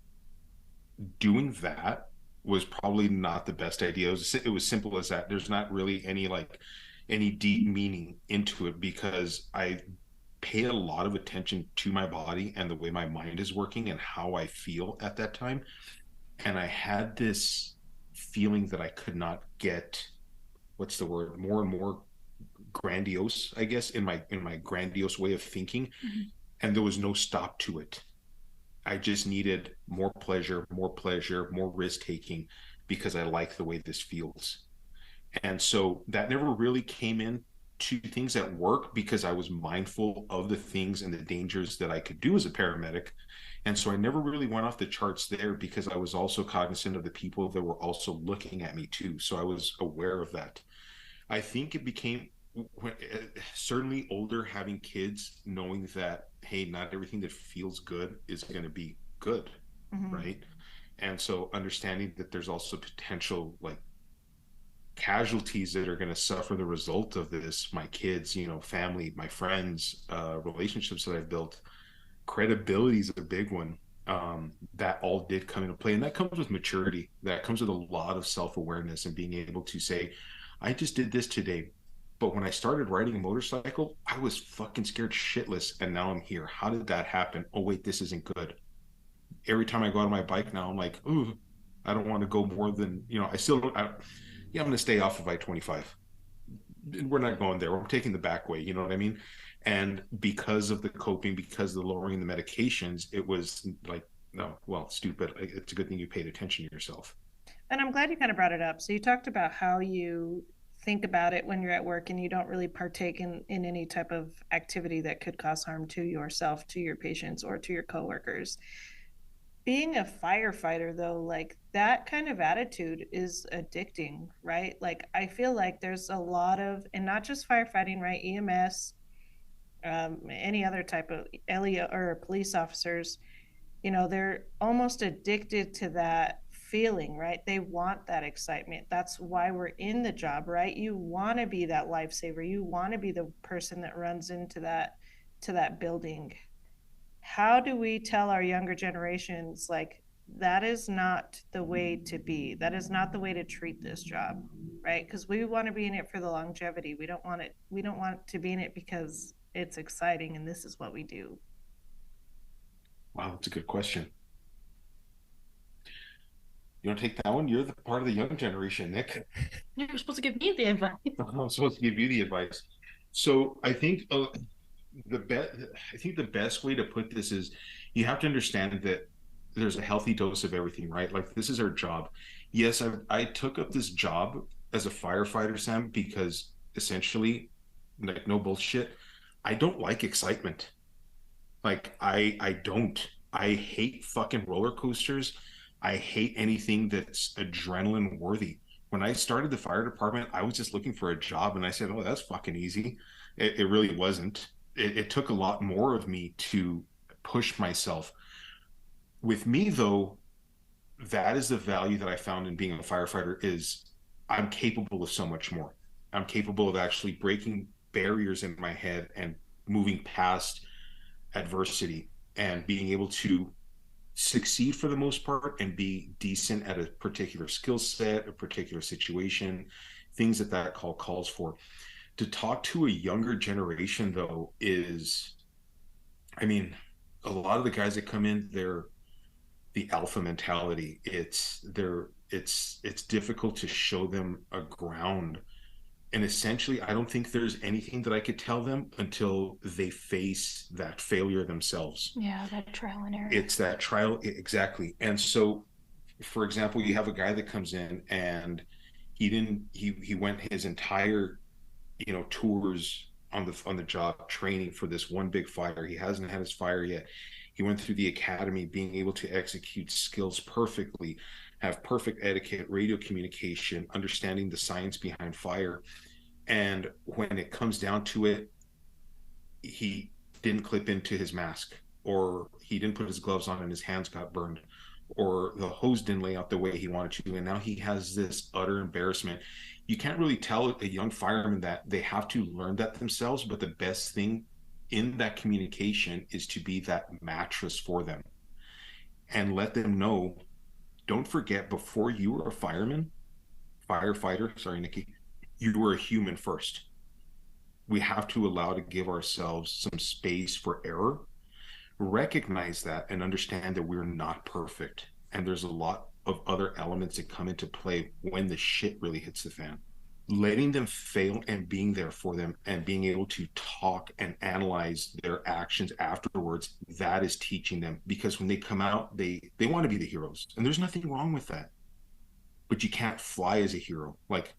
doing that was probably not the best idea. It was simple as that. There's not really any deep meaning into it because I pay a lot of attention to my body and the way my mind is working and how I feel at that time. And I had this feeling that I could not get, what's the word, more and more grandiose, I guess, in my grandiose way of thinking. Mm-hmm. And there was no stop to it. I just needed more pleasure, more risk taking because I like the way this feels. And so that never really came in to things at work because I was mindful of the things and the dangers that I could do as a paramedic. And so I never really went off the charts there because I was also cognizant of the people that were also looking at me too. So I was aware of that. I think it became certainly older, having kids, knowing that, hey, not everything that feels good is going to be good, Mm-hmm. right? And so understanding that there's also potential like casualties that are going to suffer the result of this, my kids, family, my friends, relationships that I've built, credibility is a big one. That all did come into play, and that comes with maturity. That comes with a lot of self-awareness and being able to say, I just did this today, but when I started riding a motorcycle, I was fucking scared shitless, and now I'm here. How did that happen? Oh wait, this isn't good. Every time I go on my bike now, I'm like, ooh, I don't want to go more than, I still don't. Yeah, I'm going to stay off of I-25. We're not going there. We're taking the back way. You know what I mean? And because of the coping, because of the lowering the medications, it was like, no, well, stupid. It's a good thing you paid attention to yourself. And I'm glad you kind of brought it up. So you talked about how you think about it when you're at work and you don't really partake in any type of activity that could cause harm to yourself, to your patients, or to your coworkers. Being a firefighter, though, like that kind of attitude is addicting, right? Like I feel like there's a lot of, and not just firefighting, right? EMS, any other type of LEO or police officers, they're almost addicted to that feeling, right? They want that excitement. That's why we're in the job, right? You want to be that lifesaver. You want to be the person that runs into that building. How do we tell our younger generations, like, that is not the way to be? That is not the way to treat this job, right? Because we want to be in it for the longevity. We don't want to be in it because it's exciting and this is what we do. Wow, that's a good question. You want to take that one? You're the part of the young generation, Nick. You're supposed to give me the advice. I'm supposed to give you the advice. So I think the best way to put this is you have to understand that there's a healthy dose of everything, right? Like this is our job. Yes, I took up this job as a firefighter, Sam, because essentially, like no bullshit, I don't like excitement. Like I don't. I hate fucking roller coasters. I hate anything that's adrenaline worthy. When I started the fire department, I was just looking for a job and I said, oh, that's fucking easy. It really wasn't. It took a lot more of me to push myself. With me, though, that is the value that I found in being a firefighter is I'm capable of so much more. I'm capable of actually breaking barriers in my head and moving past adversity and being able to succeed for the most part and be decent at a particular skill set, a particular situation, things that call calls for. To talk to a younger generation, though, is, I mean, a lot of the guys that come in, they're the alpha mentality. It's difficult to show them a ground. And essentially, I don't think there's anything that I could tell them until they face that failure themselves. Yeah, that trial and error. It's that trial, exactly. And so, for example, you have a guy that comes in and he went his entire, tours on the job training for this one big fire. He hasn't had his fire yet. He went through the academy, being able to execute skills perfectly, have perfect etiquette, radio communication, understanding the science behind fire. And when it comes down to it, he didn't clip into his mask, or he didn't put his gloves on and his hands got burned, or the hose didn't lay out the way he wanted to. And now he has this utter embarrassment. You can't really tell a young fireman that they have to learn that themselves, but the best thing in that communication is to be that mattress for them and let them know, don't forget, before you were a firefighter, sorry, Nikki, you were a human first. We have to allow to give ourselves some space for error, recognize that, and understand that we're not perfect. And there's a lot of other elements that come into play when the shit really hits the fan. Letting them fail and being there for them and being able to talk and analyze their actions afterwards, that is teaching them, because when they come out, they want to be the heroes, and there's nothing wrong with that, but you can't fly as a hero. Like,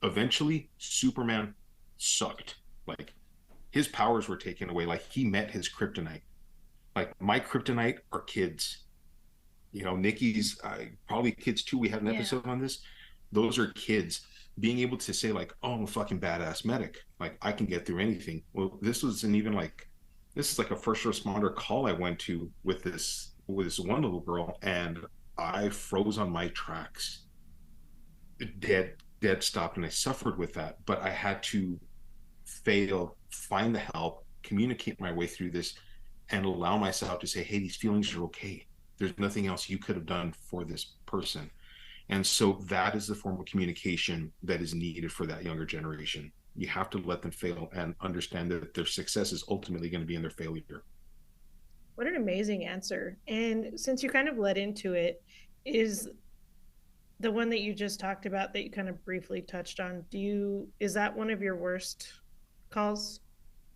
eventually Superman sucked. Like, his powers were taken away. Like, he met his kryptonite. Like, my kryptonite are kids. You know, Nikki's probably kids too. We had an episode on this. Those are kids. Being able to say, like, oh, I'm a fucking badass medic. Like, I can get through anything. Well, this wasn't even like, this is like a first responder call I went to with this one little girl, and I froze on my tracks. Dead stopped, and I suffered with that. But I had to fail, find the help, communicate my way through this, and allow myself to say, hey, these feelings are okay. There's nothing else you could have done for this person. And so that is the form of communication that is needed for that younger generation. You have to let them fail and understand that their success is ultimately going to be in their failure. What an amazing answer. And since you kind of led into it, is the one that you just talked about that you kind of briefly touched on, is that one of your worst calls?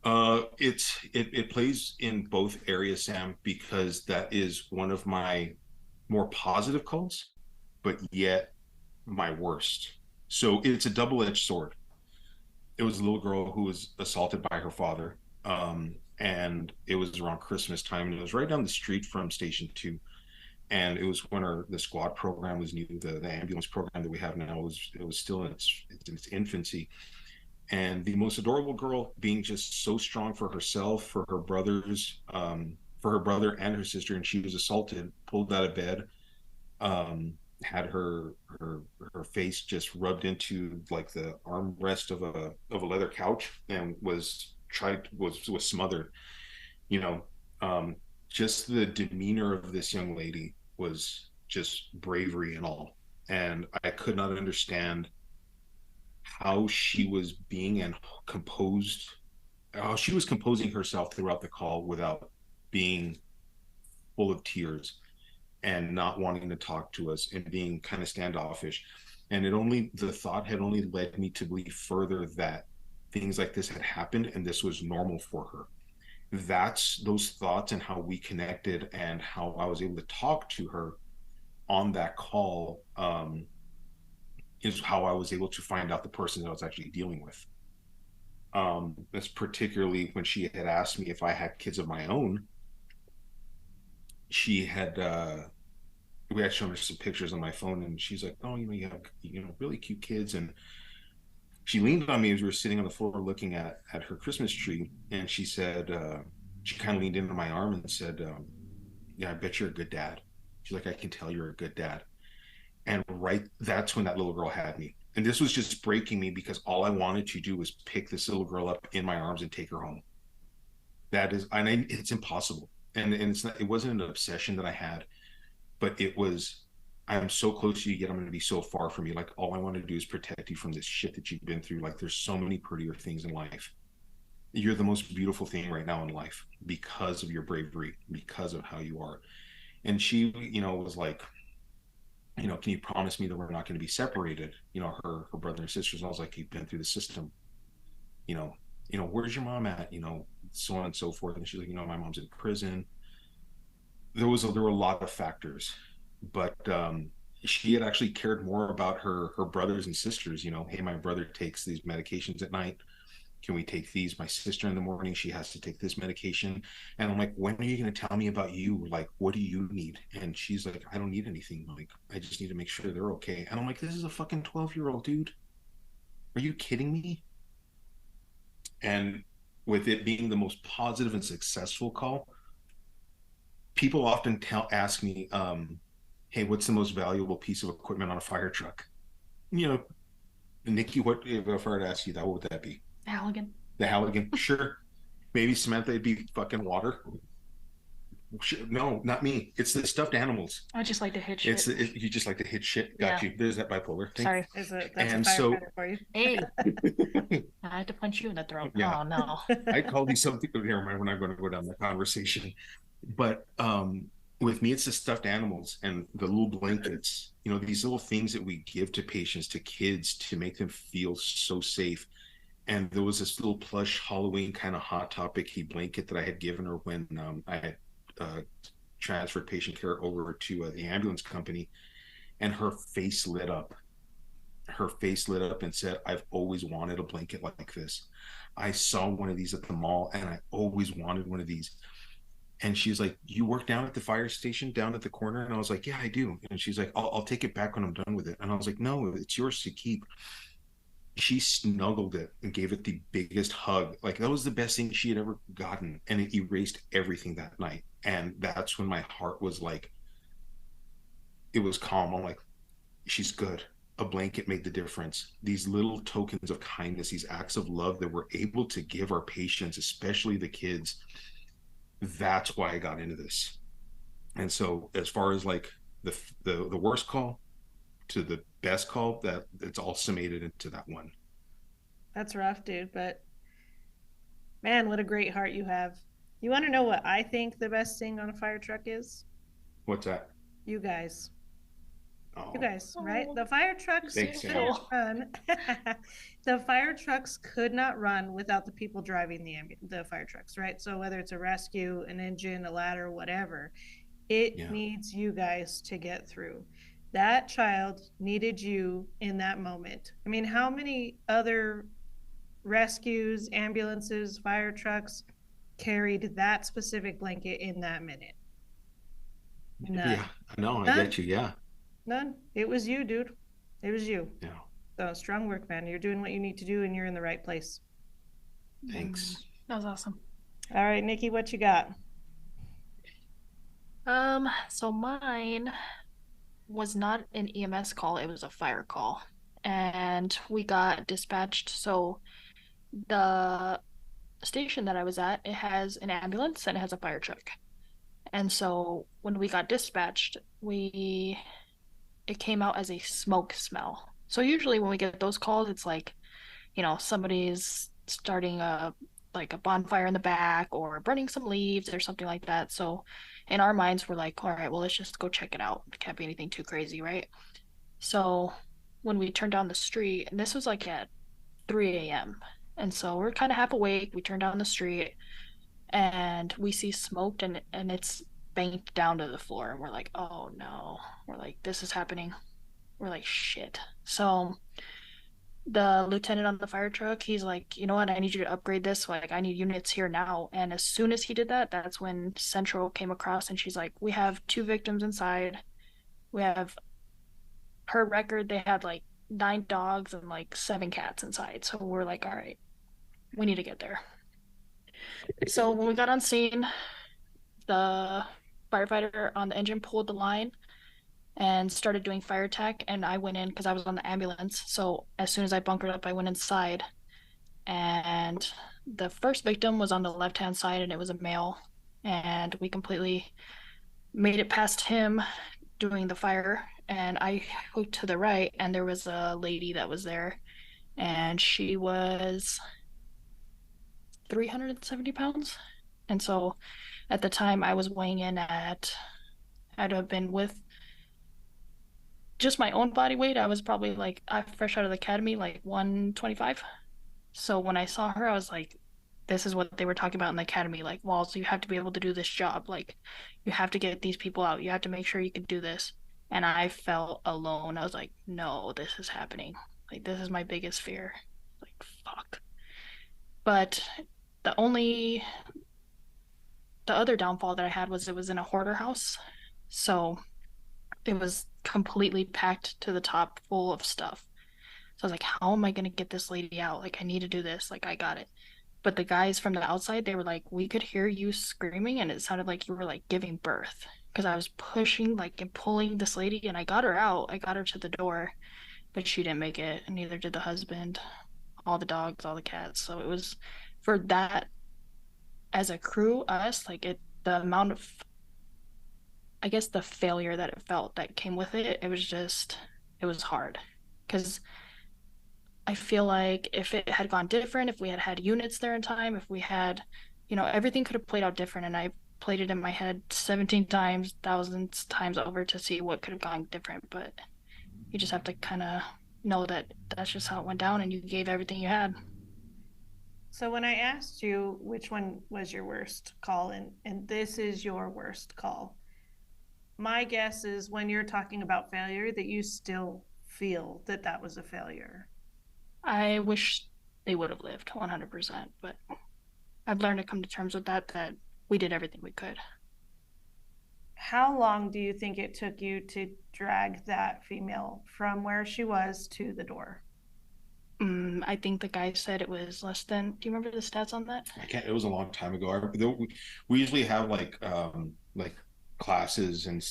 It plays in both areas, Sam, because that is one of my more positive calls, but yet my worst. So it's a double-edged sword. It was a little girl who was assaulted by her father, and it was around Christmas time, and it was right down the street from Station 2. And it was when the squad program was new. The ambulance program that we have now was still in its infancy. And the most adorable girl, being just so strong for herself, for her brothers, for her brother and her sister, and she was assaulted, pulled out of bed, had her face just rubbed into like the armrest of a leather couch, and was smothered. You know, just the demeanor of this young lady was just bravery and all. And I could not understand how she was being composed, how she was composing herself throughout the call without being full of tears and not wanting to talk to us and being kind of standoffish. And the thought had only led me to believe further that things like this had happened and this was normal for her. Those thoughts and how we connected and how I was able to talk to her on that call, is how I was able to find out the person that I was actually dealing with. That's particularly when she had asked me if I had kids of my own. She had, we had shown her some pictures on my phone, and she's like, oh, you have, really cute kids. And she leaned on me as we were sitting on the floor looking at her Christmas tree. And she said, she kind of leaned into my arm and said, yeah, I bet you're a good dad. She's like, I can tell you're a good dad. And that's when that little girl had me. And this was just breaking me, because all I wanted to do was pick this little girl up in my arms and take her home. It's impossible. And it wasn't an obsession that I had, but it was, I'm so close to you, yet I'm going to be so far from you. Like, all I want to do is protect you from this shit that you've been through. Like, there's so many prettier things in life. You're the most beautiful thing right now in life because of your bravery, because of how you are. And she, was like, can you promise me that we're not going to be separated? Her brother and sisters. And I was like, you've been through the system. Where's your mom at? So on and so forth. And she's like, my mom's in prison. There were a lot of factors, but she had actually cared more about her brothers and sisters. Hey, my brother takes these medications at night. Can we take these? My sister in the morning, she has to take this medication. And I'm like, when are you going to tell me about you? Like, what do you need? And she's like, I don't need anything. Like, I just need to make sure they're okay. And I'm like, this is a fucking 12-year-old dude. Are you kidding me? And with it being the most positive and successful call, people often ask me, hey, what's the most valuable piece of equipment on a fire truck? Nikki, if I were to ask you that, what would that be? The Halligan. The Halligan, sure. Maybe Samantha, it'd be fucking water. No, not me. It's the stuffed animals. I just like to hit shit. You just like to hit shit. Got Yeah. you. There's that bipolar thing. Sorry. That's And a firefighter for you. Hey, I had to punch you in the throat. Yeah. Oh no. I called you something. Never mind. We're not going to go down that conversation. But with me, it's the stuffed animals and the little blankets. You know, these little things that we give to patients, to kids, to make them feel so safe. And there was this little plush Halloween kind of Hot Topic blanket that I had given her when I had transferred patient care over to the ambulance company, and her face lit up. Her face lit up and said, "I've always wanted a blanket like this. I saw one of these at the mall, and I always wanted one of these." And she's like, "You work down at the fire station down at the corner?" And I was like, "Yeah, I do." And she's like, I'll take it back when I'm done with it." And I was like, "No, it's yours to keep." She snuggled it and gave it the biggest hug. Like, that was the best thing she had ever gotten, and it erased everything that night. And that's when my heart was like, it was calm. I'm like, she's good. A blanket made the difference. These little tokens of kindness, these acts of love that we're able to give our patients, especially the kids, that's why I got into this. And so as far as like the worst call to the best call, that it's all summated into that one. That's rough, dude. But man, what a great heart you have. You want to know what I think the best thing on a fire truck is? What's that? You guys. Oh, You guys, right? The fire trucks Thanks, couldn't run. The fire trucks could not run without the people driving the fire trucks, right? So whether it's a rescue, an engine, a ladder, whatever, it needs you guys to get through. That child needed you in that moment. I mean, how many other rescues, ambulances, fire trucks carried that specific blanket in that minute? None. Yeah, no, I get you. Yeah. None. It was you, dude. It was you. Yeah. So strong work, man. You're doing what you need to do, and you're in the right place. Thanks. That was awesome. All right, Nikki, what you got? So mine was not an EMS call, it was a fire call. And we got dispatched. So the station that I was at, it has an ambulance and it has a fire truck. And so when we got dispatched, it came out as a smoke smell. So usually when we get those calls, it's like, somebody's starting a bonfire in the back or burning some leaves or something like that. So in our minds, we're like, all right, well, let's just go check it out. It can't be anything too crazy, right? So when we turned down the street, and this was like at 3 a.m. And so we're kind of half awake. We turn down the street and we see smoke and it's banked down to the floor. And we're like, oh no. We're like, this is happening. We're like, shit. So the lieutenant on the fire truck, he's like, you know what, I need you to upgrade this. Like, I need units here now. And as soon as he did that, that's when Central came across and she's like, we have 2 victims inside. We have, per record, they had like 9 dogs and like 7 cats inside. So we're like, all right, we need to get there. So when we got on scene, the firefighter on the engine pulled the line and started doing fire attack, and I went in because I was on the ambulance. So as soon as I bunkered up, I went inside, and the first victim was on the left-hand side, and it was a male, and we completely made it past him doing the fire, and I hooked to the right, and there was a lady that was there, and she was 370 pounds. And so at the time I was weighing in I'd have been with just my own body weight, I was probably like, I'm fresh out of the academy, like 125. So when I saw her, I was like, this is what they were talking about in the academy. Like, Walls, you have to be able to do this job. Like, you have to get these people out. You have to make sure you can do this. And I felt alone. I was like, no, this is happening. Like, this is my biggest fear. Like, fuck. But the other downfall that I had was it was in a hoarder house. So it was completely packed to the top, full of stuff. So I was like, how am I going to get this lady out? Like, I need to do this. Like, I got it. But the guys from the outside, they were like, we could hear you screaming and it sounded like you were like giving birth. Because I was pushing like and pulling this lady and I got her out. I got her to the door, but she didn't make it. And neither did the husband, all the dogs, all the cats. So it was for that as a crew, us, like the amount of, I guess, the failure that it felt that came with it, it was hard. Because I feel like if it had gone different, if we had had units there in time, if we had, everything could have played out different. And I played it in my head 17 times, thousands times over to see what could have gone different. But you just have to kind of know that that's just how it went down and you gave everything you had. So when I asked you which one was your worst call, and this is your worst call, my guess is when you're talking about failure that you still feel that that was a failure. I wish they would have lived 100%, but I've learned to come to terms with that we did everything we could. How long do you think it took you to drag that female from where she was to the door? I think the guy said it was less than. Do you remember the stats on that? I can't. It was a long time ago. We usually have like classes and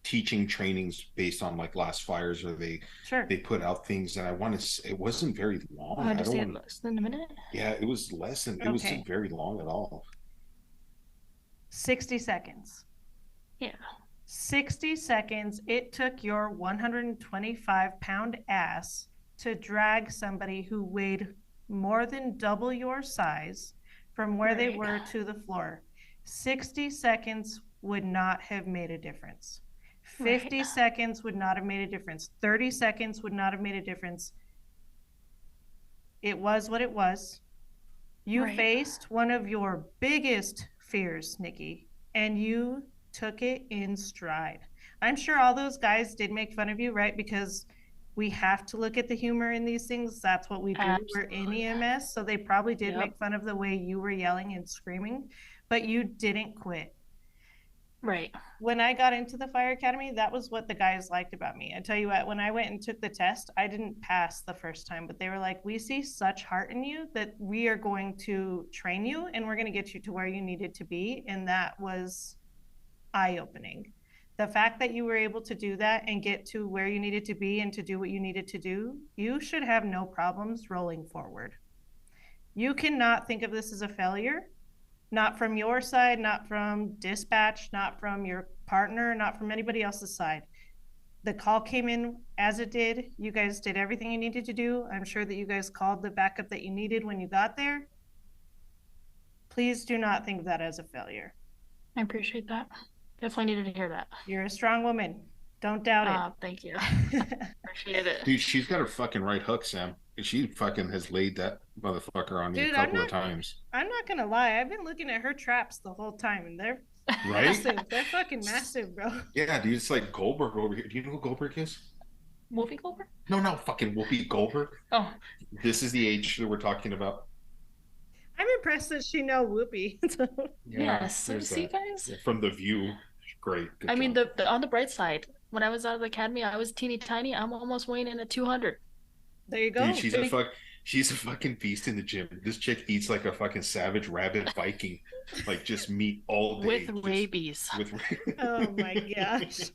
teaching trainings based on like last fires, or Sure. they put out things, and I want to say it wasn't very long. I just say less than a minute. Yeah, it was less than. It wasn't very long at all. 60 seconds. Yeah. 60 seconds. It took your 125-pound ass to drag somebody who weighed more than double your size from where they were to the floor. 60 seconds would not have made a difference. 50 seconds would not have made a difference. 30 seconds would not have made a difference. It was what it was. You faced one of your biggest fears, Nicky, and you took it in stride. I'm sure all those guys did make fun of you, right? Because we have to look at the humor in these things. That's what we do. Absolutely. We're in EMS, so they probably did make fun of the way you were yelling and screaming, but you didn't quit. Right. When I got into the fire academy, that was what the guys liked about me. I tell you what, when I went and took the test, I didn't pass the first time, but they were like, we see such heart in you that we are going to train you and we're going to get you to where you needed to be. And that was eye-opening. The fact that you were able to do that and get to where you needed to be and to do what you needed to do, you should have no problems rolling forward. You cannot think of this as a failure, not from your side, not from dispatch, not from your partner, not from anybody else's side. The call came in as it did. You guys did everything you needed to do. I'm sure that you guys called the backup that you needed when you got there. Please do not think of that as a failure. I appreciate that. Definitely needed to hear that. You're a strong woman. Don't doubt it. Thank you. Appreciate it. Dude, she's got her fucking right hook, Sam. She fucking has laid that motherfucker on me a couple of times. I'm not gonna lie. I've been looking at her traps the whole time, and they're massive. They're fucking massive, bro. Yeah, dude, it's like Goldberg over here. Do you know who Goldberg is? Whoopi Goldberg? No, fucking Whoopi Goldberg. Oh. This is the age that we're talking about. I'm impressed that she know Whoopi. Yes, see, guys. From The View. Great. I mean, the on the bright side, when I was out of the academy, I was teeny tiny. I'm almost weighing in at 200. There you go. Dude, she's a fucking beast in the gym. This chick eats like a fucking savage rabid Viking, like just meat all day. With rabies. Oh my gosh.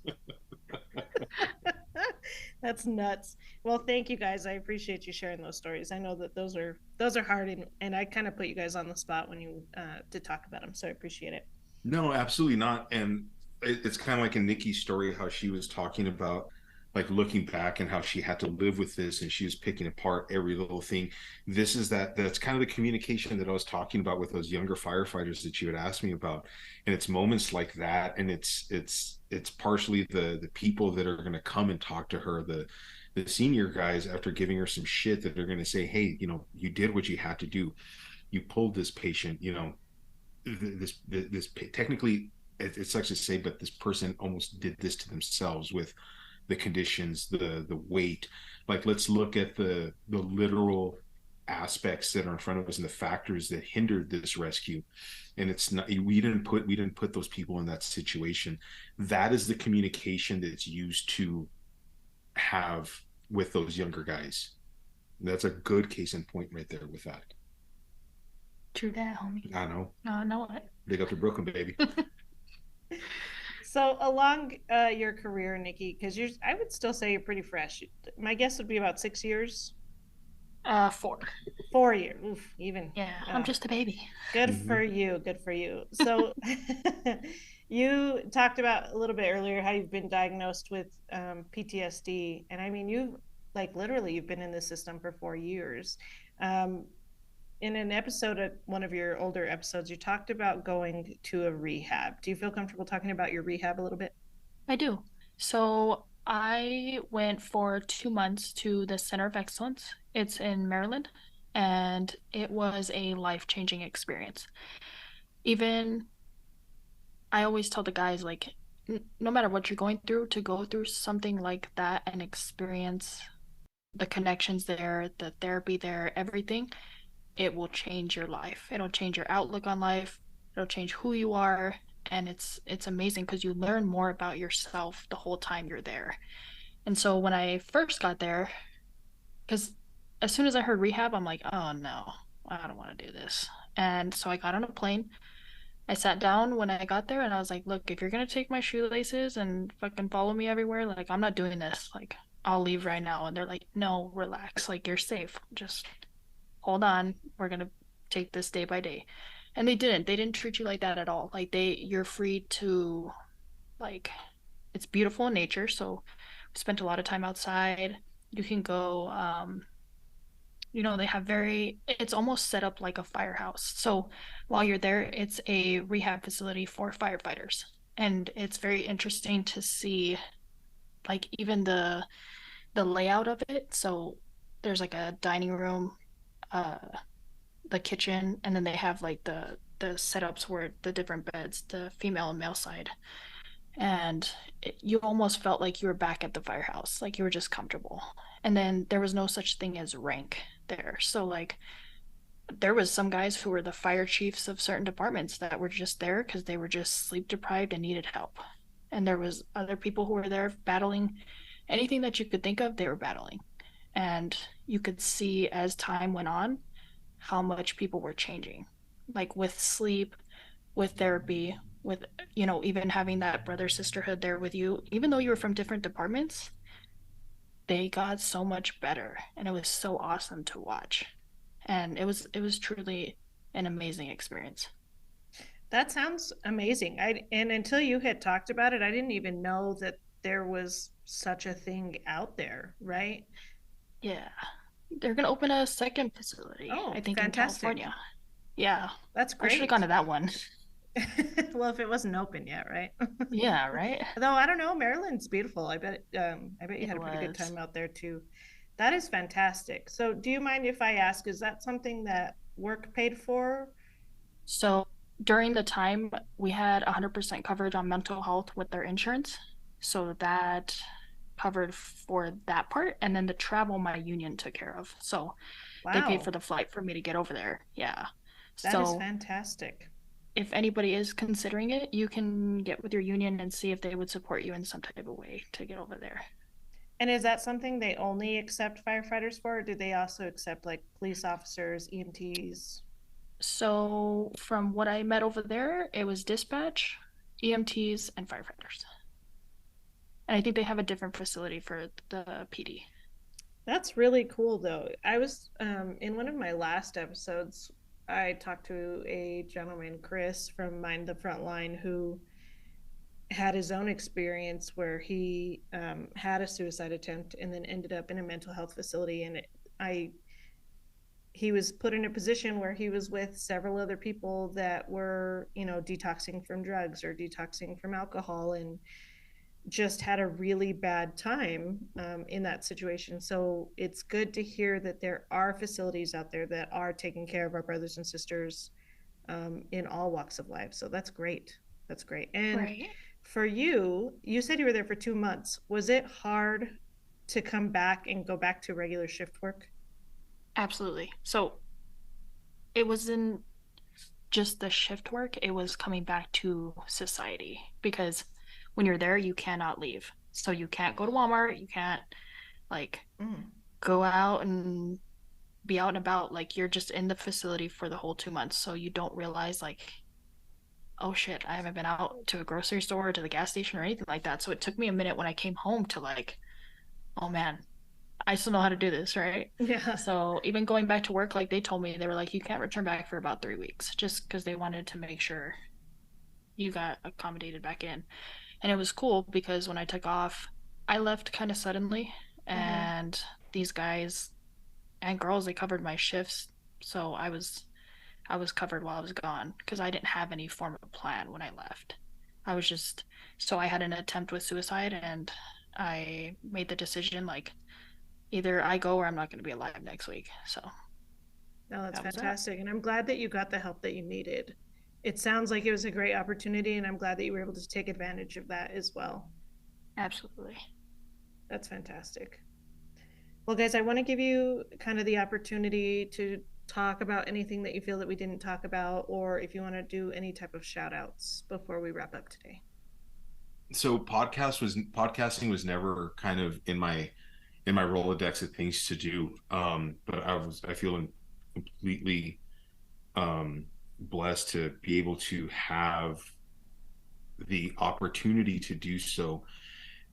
That's nuts. Well, thank you guys. I appreciate you sharing those stories. I know that those are hard, and I kind of put you guys on the spot when you to talk about them. So I appreciate it. No, absolutely not. And it's kind of like in Nikki's story, how she was talking about like looking back and how she had to live with this and she was picking apart every little thing. That's kind of the communication that I was talking about with those younger firefighters that you had asked me about. And it's moments like that. And it's partially the people that are going to come and talk to her, the senior guys, after giving her some shit, that are going to say, hey, you did what you had to do. You pulled this patient, this technically, it sucks to say, but this person almost did this to themselves with the conditions, the weight. Like, let's look at the literal aspects that are in front of us and the factors that hindered this rescue. And it's not, we didn't put those people in that situation. That is the communication that's used to have with those younger guys. That's a good case in point right there with that. True that, homie. I know. Know what? Big up to Brooklyn, baby. So along your career, Nicky, because I would still say you're pretty fresh. My guess would be about 6 years. 4. 4 years. Oof, even. Yeah, I'm just a baby. Good Hmm. for you. Good for you. So, you talked about a little bit earlier how you've been diagnosed with PTSD, and I mean, you've like literally you've been in the system for 4 years. Um, in an episode, one of your older episodes, you talked about going to a rehab. Do you feel comfortable talking about your rehab a little bit? I do. So I went for 2 months to the Center of Excellence. It's in Maryland, and it was a life-changing experience. Even I always tell the guys, like, no matter what you're going through, to go through something like that and experience the connections there, the therapy there, everything, it will change your life. It'll change your outlook on life. It'll change who you are, and it's amazing because you learn more about yourself the whole time you're there. And so when I first got there, because as soon as I heard rehab, I'm like, oh no, I don't want to do this. And so I got on a plane. I sat down when I got there and I was like, look, if you're gonna take my shoelaces and fucking follow me everywhere, like I'm not doing this. Like I'll leave right now. And they're like, no, relax. Like you're safe. Just hold on. We're gonna take this day by day. And they didn't. They didn't treat you like that at all. Like you're free to like it's beautiful in nature, so we spent a lot of time outside. You can go they have it's almost set up like a firehouse. So while you're there, it's a rehab facility for firefighters. And it's very interesting to see like even the layout of it. So there's like a dining room, uh the kitchen, and then they have like the setups where the different beds, the female and male side. And you almost felt like you were back at the firehouse, like you were just comfortable. And then there was no such thing as rank there. So like there was some guys who were the fire chiefs of certain departments that were just there because they were just sleep deprived and needed help. And there was other people who were there battling anything that you could think of, they were battling. And you could see as time went on how much people were changing, like with sleep, with therapy, with, even having that brother sisterhood there with you, even though you were from different departments, they got so much better. And it was so awesome to watch. And it was truly an amazing experience. That sounds amazing. And until you had talked about it, I didn't even know that there was such a thing out there, right? Yeah. They're gonna open a second facility, Oh, I think in fantastic. California. Yeah. That's I should have gone great. to that one. Well, if it wasn't open yet, right? Yeah, right? Though I don't know, Maryland's beautiful. I bet you It had a pretty good was. time out there too. That is fantastic. So, do you mind if I ask, is that something that work paid for? So during the time, we had 100% coverage on mental health with their insurance. So that covered for that part. And then the travel, my union took care of. So they paid for Wow, the flight for me to get over there. Yeah. that is So fantastic. if anybody is considering it, you can get with your union and see if they would support you in some type of way to get over there. And is that something they only accept firefighters for, or do they also accept like police officers, EMTs? So from what I met over there, it was dispatch, EMTs, and firefighters. And I think they have a different facility for the PD. That's really cool, though. I was in one of my last episodes. I talked to a gentleman, Chris from Mind the Front Line, who had his own experience where he had a suicide attempt and then ended up in a mental health facility. And I, he was put in a position where he was with several other people that were, detoxing from drugs or detoxing from alcohol, and just had a really bad time in that situation. So it's good to hear that there are facilities out there that are taking care of our brothers and sisters in all walks of life. So that's great. That's great. And Right. for you, you said you were there for 2 months. Was it hard to come back and go back to regular shift work? Absolutely. So it wasn't just the shift work, it was coming back to society because when you're there, you cannot leave. So you can't go to Walmart, you can't like Mm. go out and be out and about. Like you're just in the facility for the whole 2 months. So you don't realize, like, oh shit, I haven't been out to a grocery store or to the gas station or anything like that. So it took me a minute when I came home to like, oh man, I still know how to do this, right? Yeah. So even going back to work, like they told me, they were like, you can't return back for about 3 weeks, just because they wanted to make sure you got accommodated back in. And it was cool because when I took off, I left kind of suddenly, and these guys and girls, they covered my shifts, so I was covered while I was gone because I didn't have any form of plan when I left. I was just so I had an attempt with suicide, and I made the decision like either I go or I'm not going to be alive next week. So No, that's that was that. fantastic. And I'm glad that you got the help that you needed. It sounds like it was a great opportunity, and I'm glad that you were able to take advantage of that as well. Absolutely. That's fantastic. Well, guys, I want to give you kind of the opportunity to talk about anything that you feel that we didn't talk about, or if you want to do any type of shout outs before we wrap up today. So podcasting was never kind of in my Rolodex of things to do. But I feel completely blessed to be able to have the opportunity to do so.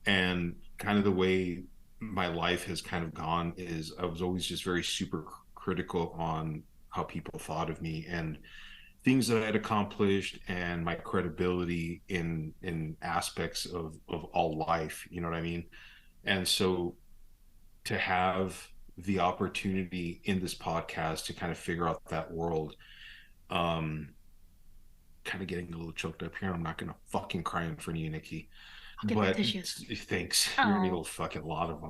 And kind of the way my life has kind of gone is I was always just very super critical on how people thought of me and things that I had accomplished and my credibility in aspects of all life, you know what I mean? And so to have the opportunity in this podcast to kind of figure out that world, um kind of getting a little choked up here. I'm not gonna fucking cry in front of you, Nikki. I'll get the But tissues. thanks. You're gonna need a Oh, little fucking lot of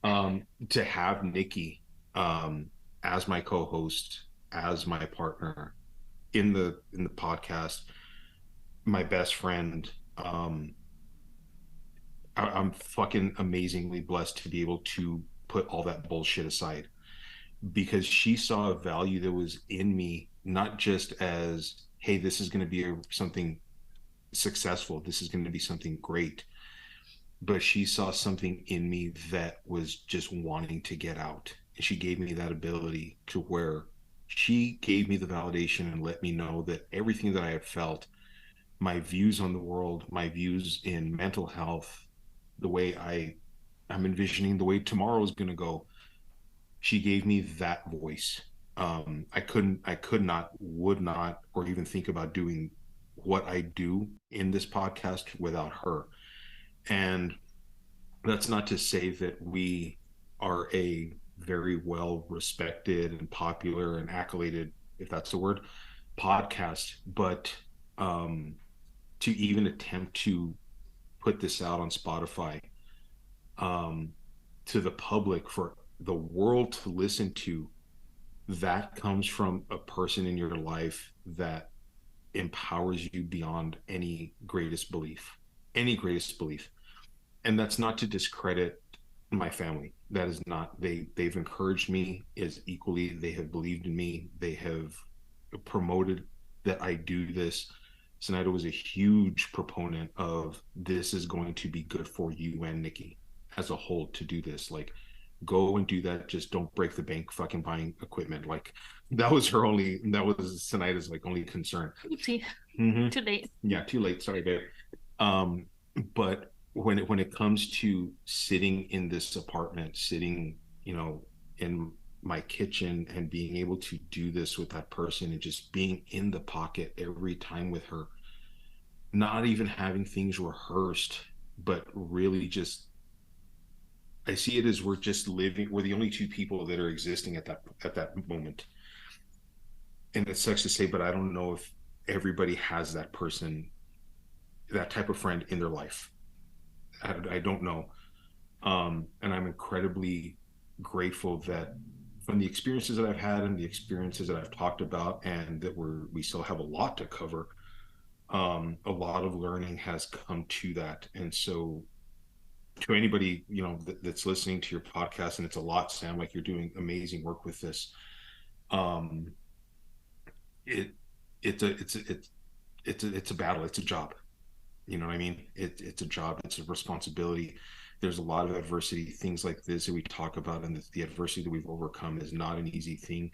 them. To have Nikki um as my co-host, as my partner in the podcast, my best friend. I'm fucking amazingly blessed to be able to put all that bullshit aside because she saw a value that was in me, not just as, hey, this is going to be something successful, this is going to be something great, but she saw something in me that was just wanting to get out. And she gave me that ability to where she gave me the validation and let me know that everything that I had felt, my views on the world, my views in mental health, the way I'm envisioning the way tomorrow is going to go, she gave me that voice. I could not, would not, or even think about doing what I do in this podcast without her. And that's not to say that we are a very well respected and popular and accoladed, if that's the word, podcast, but to even attempt to put this out on Spotify, um, to the public for the world to listen to, that comes from a person in your life that empowers you beyond any greatest belief. And that's not to discredit my family. That is not, they've encouraged me as equally. They have believed in me. They have promoted that I do this. Snyder was a huge proponent of this is going to be good for you and Nikki as a whole to do this. Like, go and do that. Just don't break the bank fucking buying equipment. Like, that was Snyder's like only concern. oopsie. Mm-hmm. Too late. Yeah, too late. Sorry, babe. But when it comes to sitting in this apartment, sitting, in my kitchen and being able to do this with that person and just being in the pocket every time with her, not even having things rehearsed, but really just, I see it as we're just living, we're the only two people that are existing at that moment. And it sucks to say, but I don't know if everybody has that person, that type of friend in their life. I don't know. And I'm incredibly grateful that from the experiences that I've had and the experiences that I've talked about, and that we still have a lot to cover. A lot of learning has come to that. And so to anybody, that's listening to your podcast, and it's a lot, Sam, like you're doing amazing work with this. Um, it, it's a battle. It's a job. You know what I mean? It's a job. It's a responsibility. There's a lot of adversity, things like this that we talk about, and the adversity that we've overcome is not an easy thing,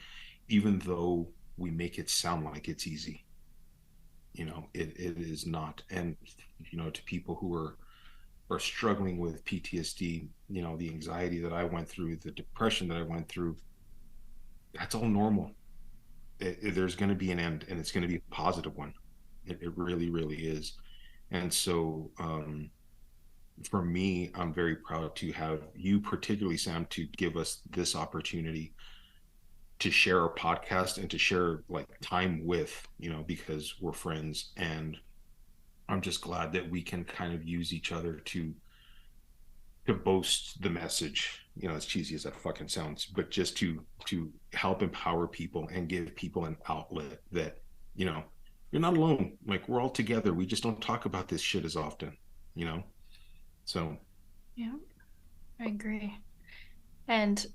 even though we make it sound like it's easy. It is not. And to people who are are struggling with PTSD, you know, the anxiety that I went through, the depression that I went through, that's all normal. There's going to be an end, and it's going to be a positive one. It really, really is. And so, for me, I'm very proud to have you, particularly Sam, to give us this opportunity to share our podcast and to share like time with, you know, because we're friends. And I'm just glad that we can kind of use each other to boast the message, you know, as cheesy as that fucking sounds, but just to help empower people and give people an outlet that, you know, you're not alone. Like, we're all together. We just don't talk about this shit as often, you know. So Yeah, I agree. And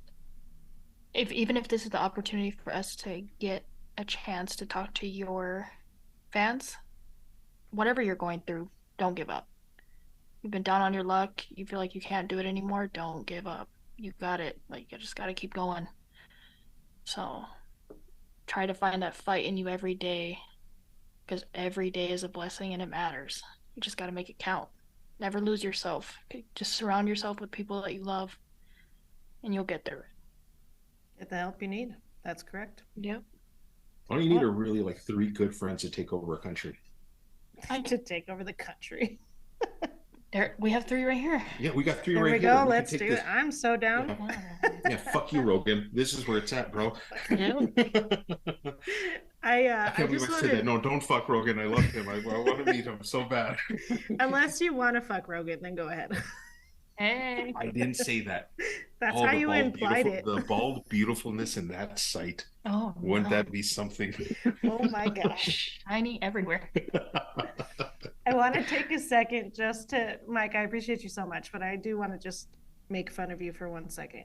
even if this is the opportunity for us to get a chance to talk to your fans, whatever you're going through, don't give up. You've been down on your luck, you feel like you can't do it anymore, don't give up. You got it. Like, you just got to keep going. So try to find that fight in you every day, because every day is a blessing and it matters. You just got to make it count. Never lose yourself. Just surround yourself with people that you love, and you'll get there. Get the help you need. That's correct. Yep. all you need are really like 3 good friends to take over a country. To take over the country. There, we have 3 right here. Yeah, we got 3 There right we here. go. We Let's do this. it. I'm so down. Yeah, fuck you, Rogan. This is where it's at, bro. I can't believe I said that. No, don't fuck Rogan. I love him. I want to meet him so bad. Unless you want to fuck Rogan, then go ahead. Hey. I didn't say that. That's how you implied it. The bald beautifulness in that sight. Oh, wouldn't that be something? Oh my gosh. Shiny everywhere. I want to take a second just to, Mike, I appreciate you so much, but I do want to just make fun of you for 1 second.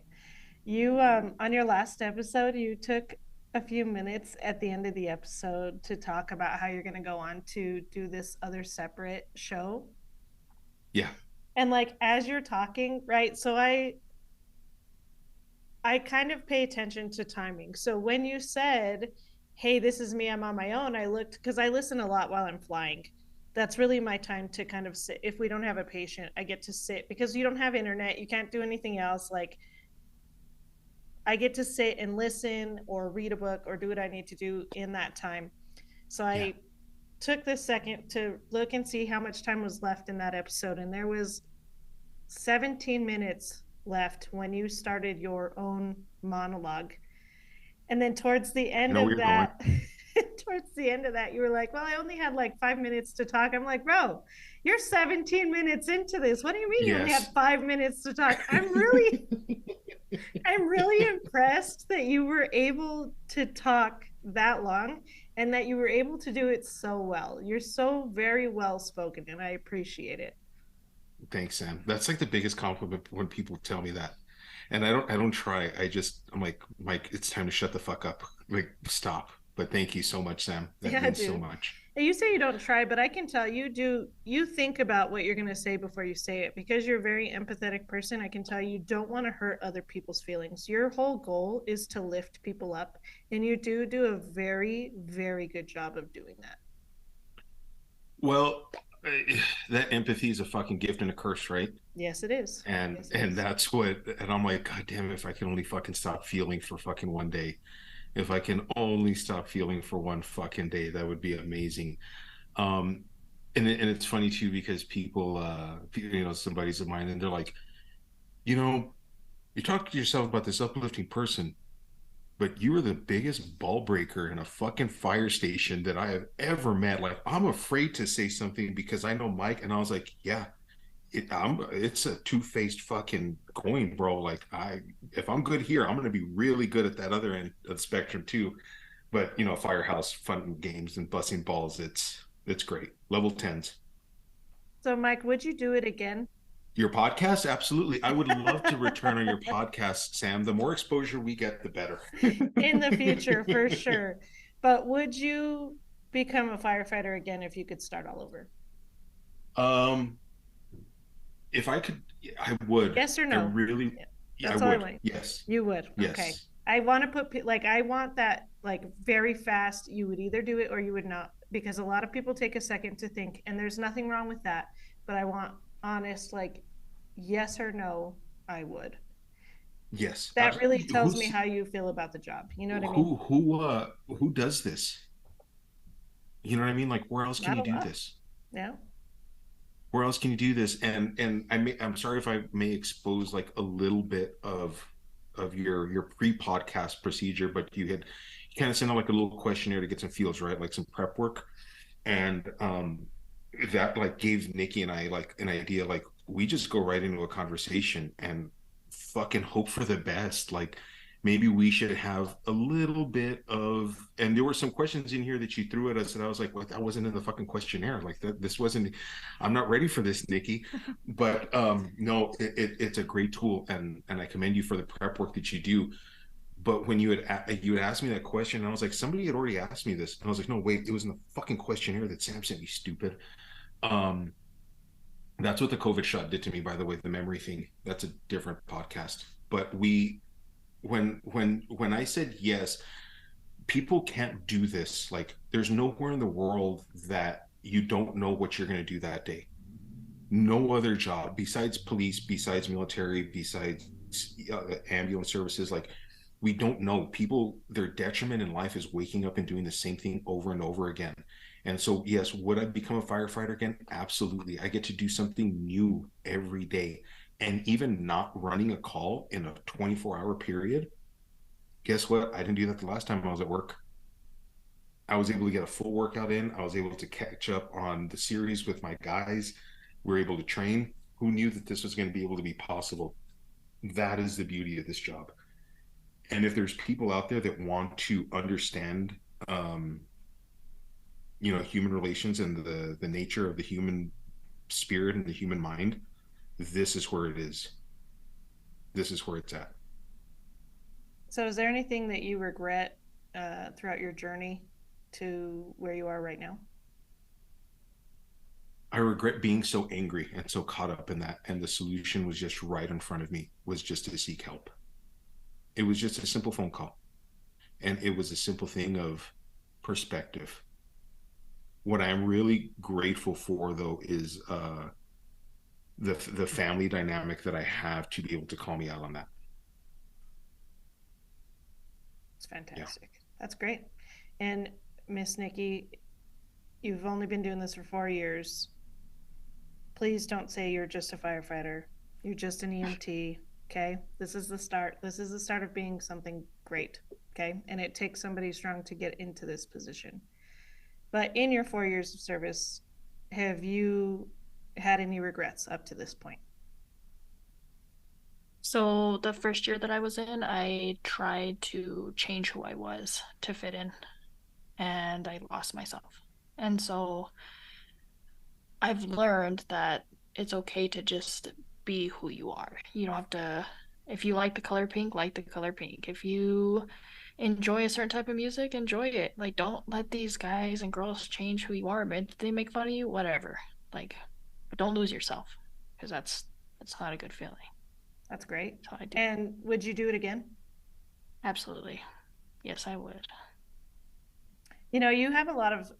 You, on your last episode, you took a few minutes at the end of the episode to talk about how you're going to go on to do this other separate show. Yeah. And like, as you're talking, right? So I kind of pay attention to timing. So when you said, hey, this is me, I'm on my own, I looked, because I listen a lot while I'm flying. That's really my time to kind of sit. If we don't have a patient, I get to sit, because you don't have internet, you can't do anything else. Like, I get to sit and listen or read a book or do what I need to do in that time. So I took this second to look and see how much time was left in that episode. And there was 17 minutes left when you started your own monologue. And then towards the end of that, towards the end of that, you were like, well, I only had like 5 minutes to talk. I'm like, bro, you're 17 minutes into this. What do you mean you only had 5 minutes to talk? I'm really impressed that you were able to talk that long and that you were able to do it so well. You're so very well spoken, and I appreciate it. Thanks, Sam. That's like the biggest compliment when people tell me that. And I don't try. I'm like, Mike, it's time to shut the fuck up. Like, stop. But thank you so much, Sam. That means so much. You say you don't try, but I can tell you think about what you're going to say before you say it, because you're a very empathetic person. I can tell you don't want to hurt other people's feelings. Your whole goal is to lift people up, and you do a very, very good job of doing that. Well, that empathy is a fucking gift and a curse, right? Yes, it is. And yes, and that's what, and I'm like, God damn it, if I can only fucking stop feeling for fucking one day. If I can only stop feeling for one fucking day, that would be amazing. And it's funny too, because people, you know, some buddies of mine, and they're like, you know, you talk to yourself about this uplifting person, but you were the biggest ball breaker in a fucking fire station that I have ever met. Like, I'm afraid to say something because I know Mike. And I was like, yeah, it's a two-faced fucking coin, bro. Like, if I'm good here, I'm going to be really good at that other end of the spectrum too. But, you know, firehouse, fun games and busting balls, it's great. Level 10s. So Mike, would you do it again? Your podcast? Absolutely. I would love to return on your podcast, Sam. The more exposure we get, the better. In the future, for sure. But would you become a firefighter again if you could start all over? If I could, I would. Yes or no? I really, That's I all would. I want. Yes. You would? Yes. Okay. I want to put, like, I want that, like, very fast. You would either do it or you would not, because a lot of people take a second to think, and there's nothing wrong with that. But I want honest, like, yes or no, I would. Yes, That really absolutely. tells me how you feel about the job. You know what I mean? Who does this? You know what I mean? Like, where else can Not you a do lot. this? Yeah. Where else can you do this? And I'm sorry if I may expose like a little bit of your pre-podcast procedure, but you kind of sent out like a little questionnaire to get some feels, right? Like some prep work. And that like gave Nikki and I like an idea, like we just go right into a conversation and fucking hope for the best. Like maybe we should have a little bit of, and there were some questions in here that you threw at us and I was like, well, that wasn't in the fucking questionnaire. Like that, this wasn't, I'm not ready for this, Nikki. But no, it's a great tool, and I commend you for the prep work that you do. But when you had asked me that question, I was like, somebody had already asked me this, and I was like, no, wait, it was in the fucking questionnaire that Sam sent me, stupid. Um, that's what the COVID shot did to me, by the way, the memory thing. That's a different podcast. But when I said yes, people can't do this. Like, there's nowhere in the world that you don't know what you're going to do that day. No other job besides police, besides military, besides ambulance services. Like, we don't know. People, their detriment in life is waking up and doing the same thing over and over again. And so, yes, would I become a firefighter again? Absolutely. I get to do something new every day. And even not running a call in a 24-hour period, guess what? I didn't do that the last time I was at work. I was able to get a full workout in. I was able to catch up on the series with my guys. We were able to train. Who knew that this was going to be able to be possible? That is the beauty of this job. And if there's people out there that want to understand, human relations and the nature of the human spirit and the human mind, this is where it is. This is where it's at. So, is there anything that you regret throughout your journey to where you are right now? I regret being so angry and so caught up in that. And the solution was just right in front of me, was just to seek help. It was just a simple phone call. And it was a simple thing of perspective. What I'm really grateful for, though, is the family dynamic that I have to be able to call me out on that. It's fantastic. Yeah. That's great. And Miss Nikki, you've only been doing this for 4 years. Please don't say you're just a firefighter. You're just an EMT. Okay. This is the start. This is the start of being something great. Okay. And it takes somebody strong to get into this position. But in your 4 years of service, have you had any regrets up to this point? So the first year that I was in, I tried to change who I was to fit in, and I lost myself. And so I've learned that it's okay to just be who you are. You don't have to, if you like the color pink, like the color pink. If you enjoy a certain type of music, enjoy it. Like, don't let these guys and girls change who you are, man. They make fun of you, whatever. Like, but don't lose yourself, because that's not a good feeling. That's great. That's how I do. And would you do it again? Absolutely. Yes, I would. You know, you have a lot of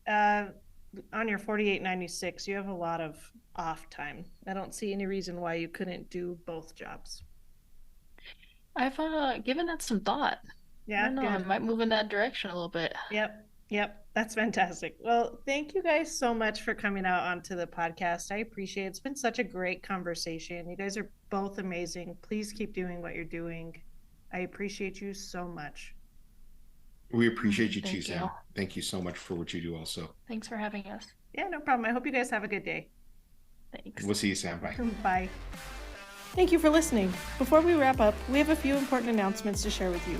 on your 4896, you have a lot of off time. I don't see any reason why you couldn't do both jobs. I've given that some thought. Yeah, I don't know, I might move in that direction a little bit. Yep. That's fantastic. Well, thank you guys so much for coming out onto the podcast. I appreciate it. It's been such a great conversation. You guys are both amazing. Please keep doing what you're doing. I appreciate you so much. We appreciate you too, Sam. Thank you so much for what you do also. Thanks for having us. Yeah, no problem. I hope you guys have a good day. Thanks. We'll see you, Sam. Bye. Bye. Thank you for listening. Before we wrap up, we have a few important announcements to share with you.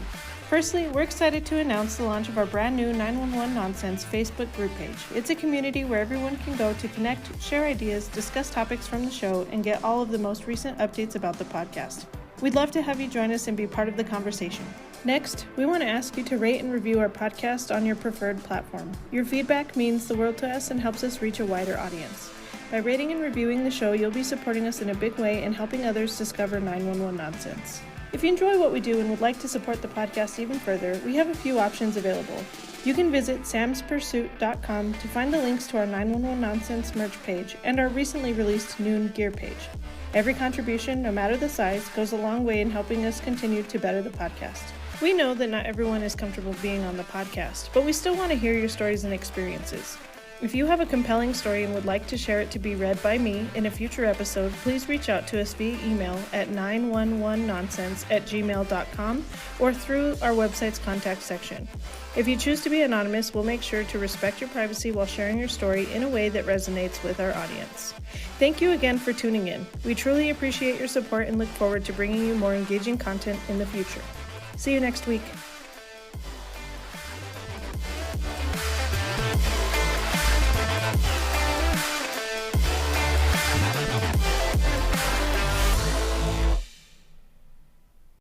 Firstly, we're excited to announce the launch of our brand new 911 Nonsense Facebook group page. It's a community where everyone can go to connect, share ideas, discuss topics from the show, and get all of the most recent updates about the podcast. We'd love to have you join us and be part of the conversation. Next, we want to ask you to rate and review our podcast on your preferred platform. Your feedback means the world to us and helps us reach a wider audience. By rating and reviewing the show, you'll be supporting us in a big way and helping others discover 911 Nonsense. If you enjoy what we do and would like to support the podcast even further, we have a few options available. You can visit samspursuit.com to find the links to our 911 Nonsense merch page and our recently released Noon gear page. Every contribution, no matter the size, goes a long way in helping us continue to better the podcast. We know that not everyone is comfortable being on the podcast, but we still want to hear your stories and experiences. If you have a compelling story and would like to share it to be read by me in a future episode, please reach out to us via email at 911nonsense@gmail.com or through our website's contact section. If you choose to be anonymous, we'll make sure to respect your privacy while sharing your story in a way that resonates with our audience. Thank you again for tuning in. We truly appreciate your support and look forward to bringing you more engaging content in the future. See you next week.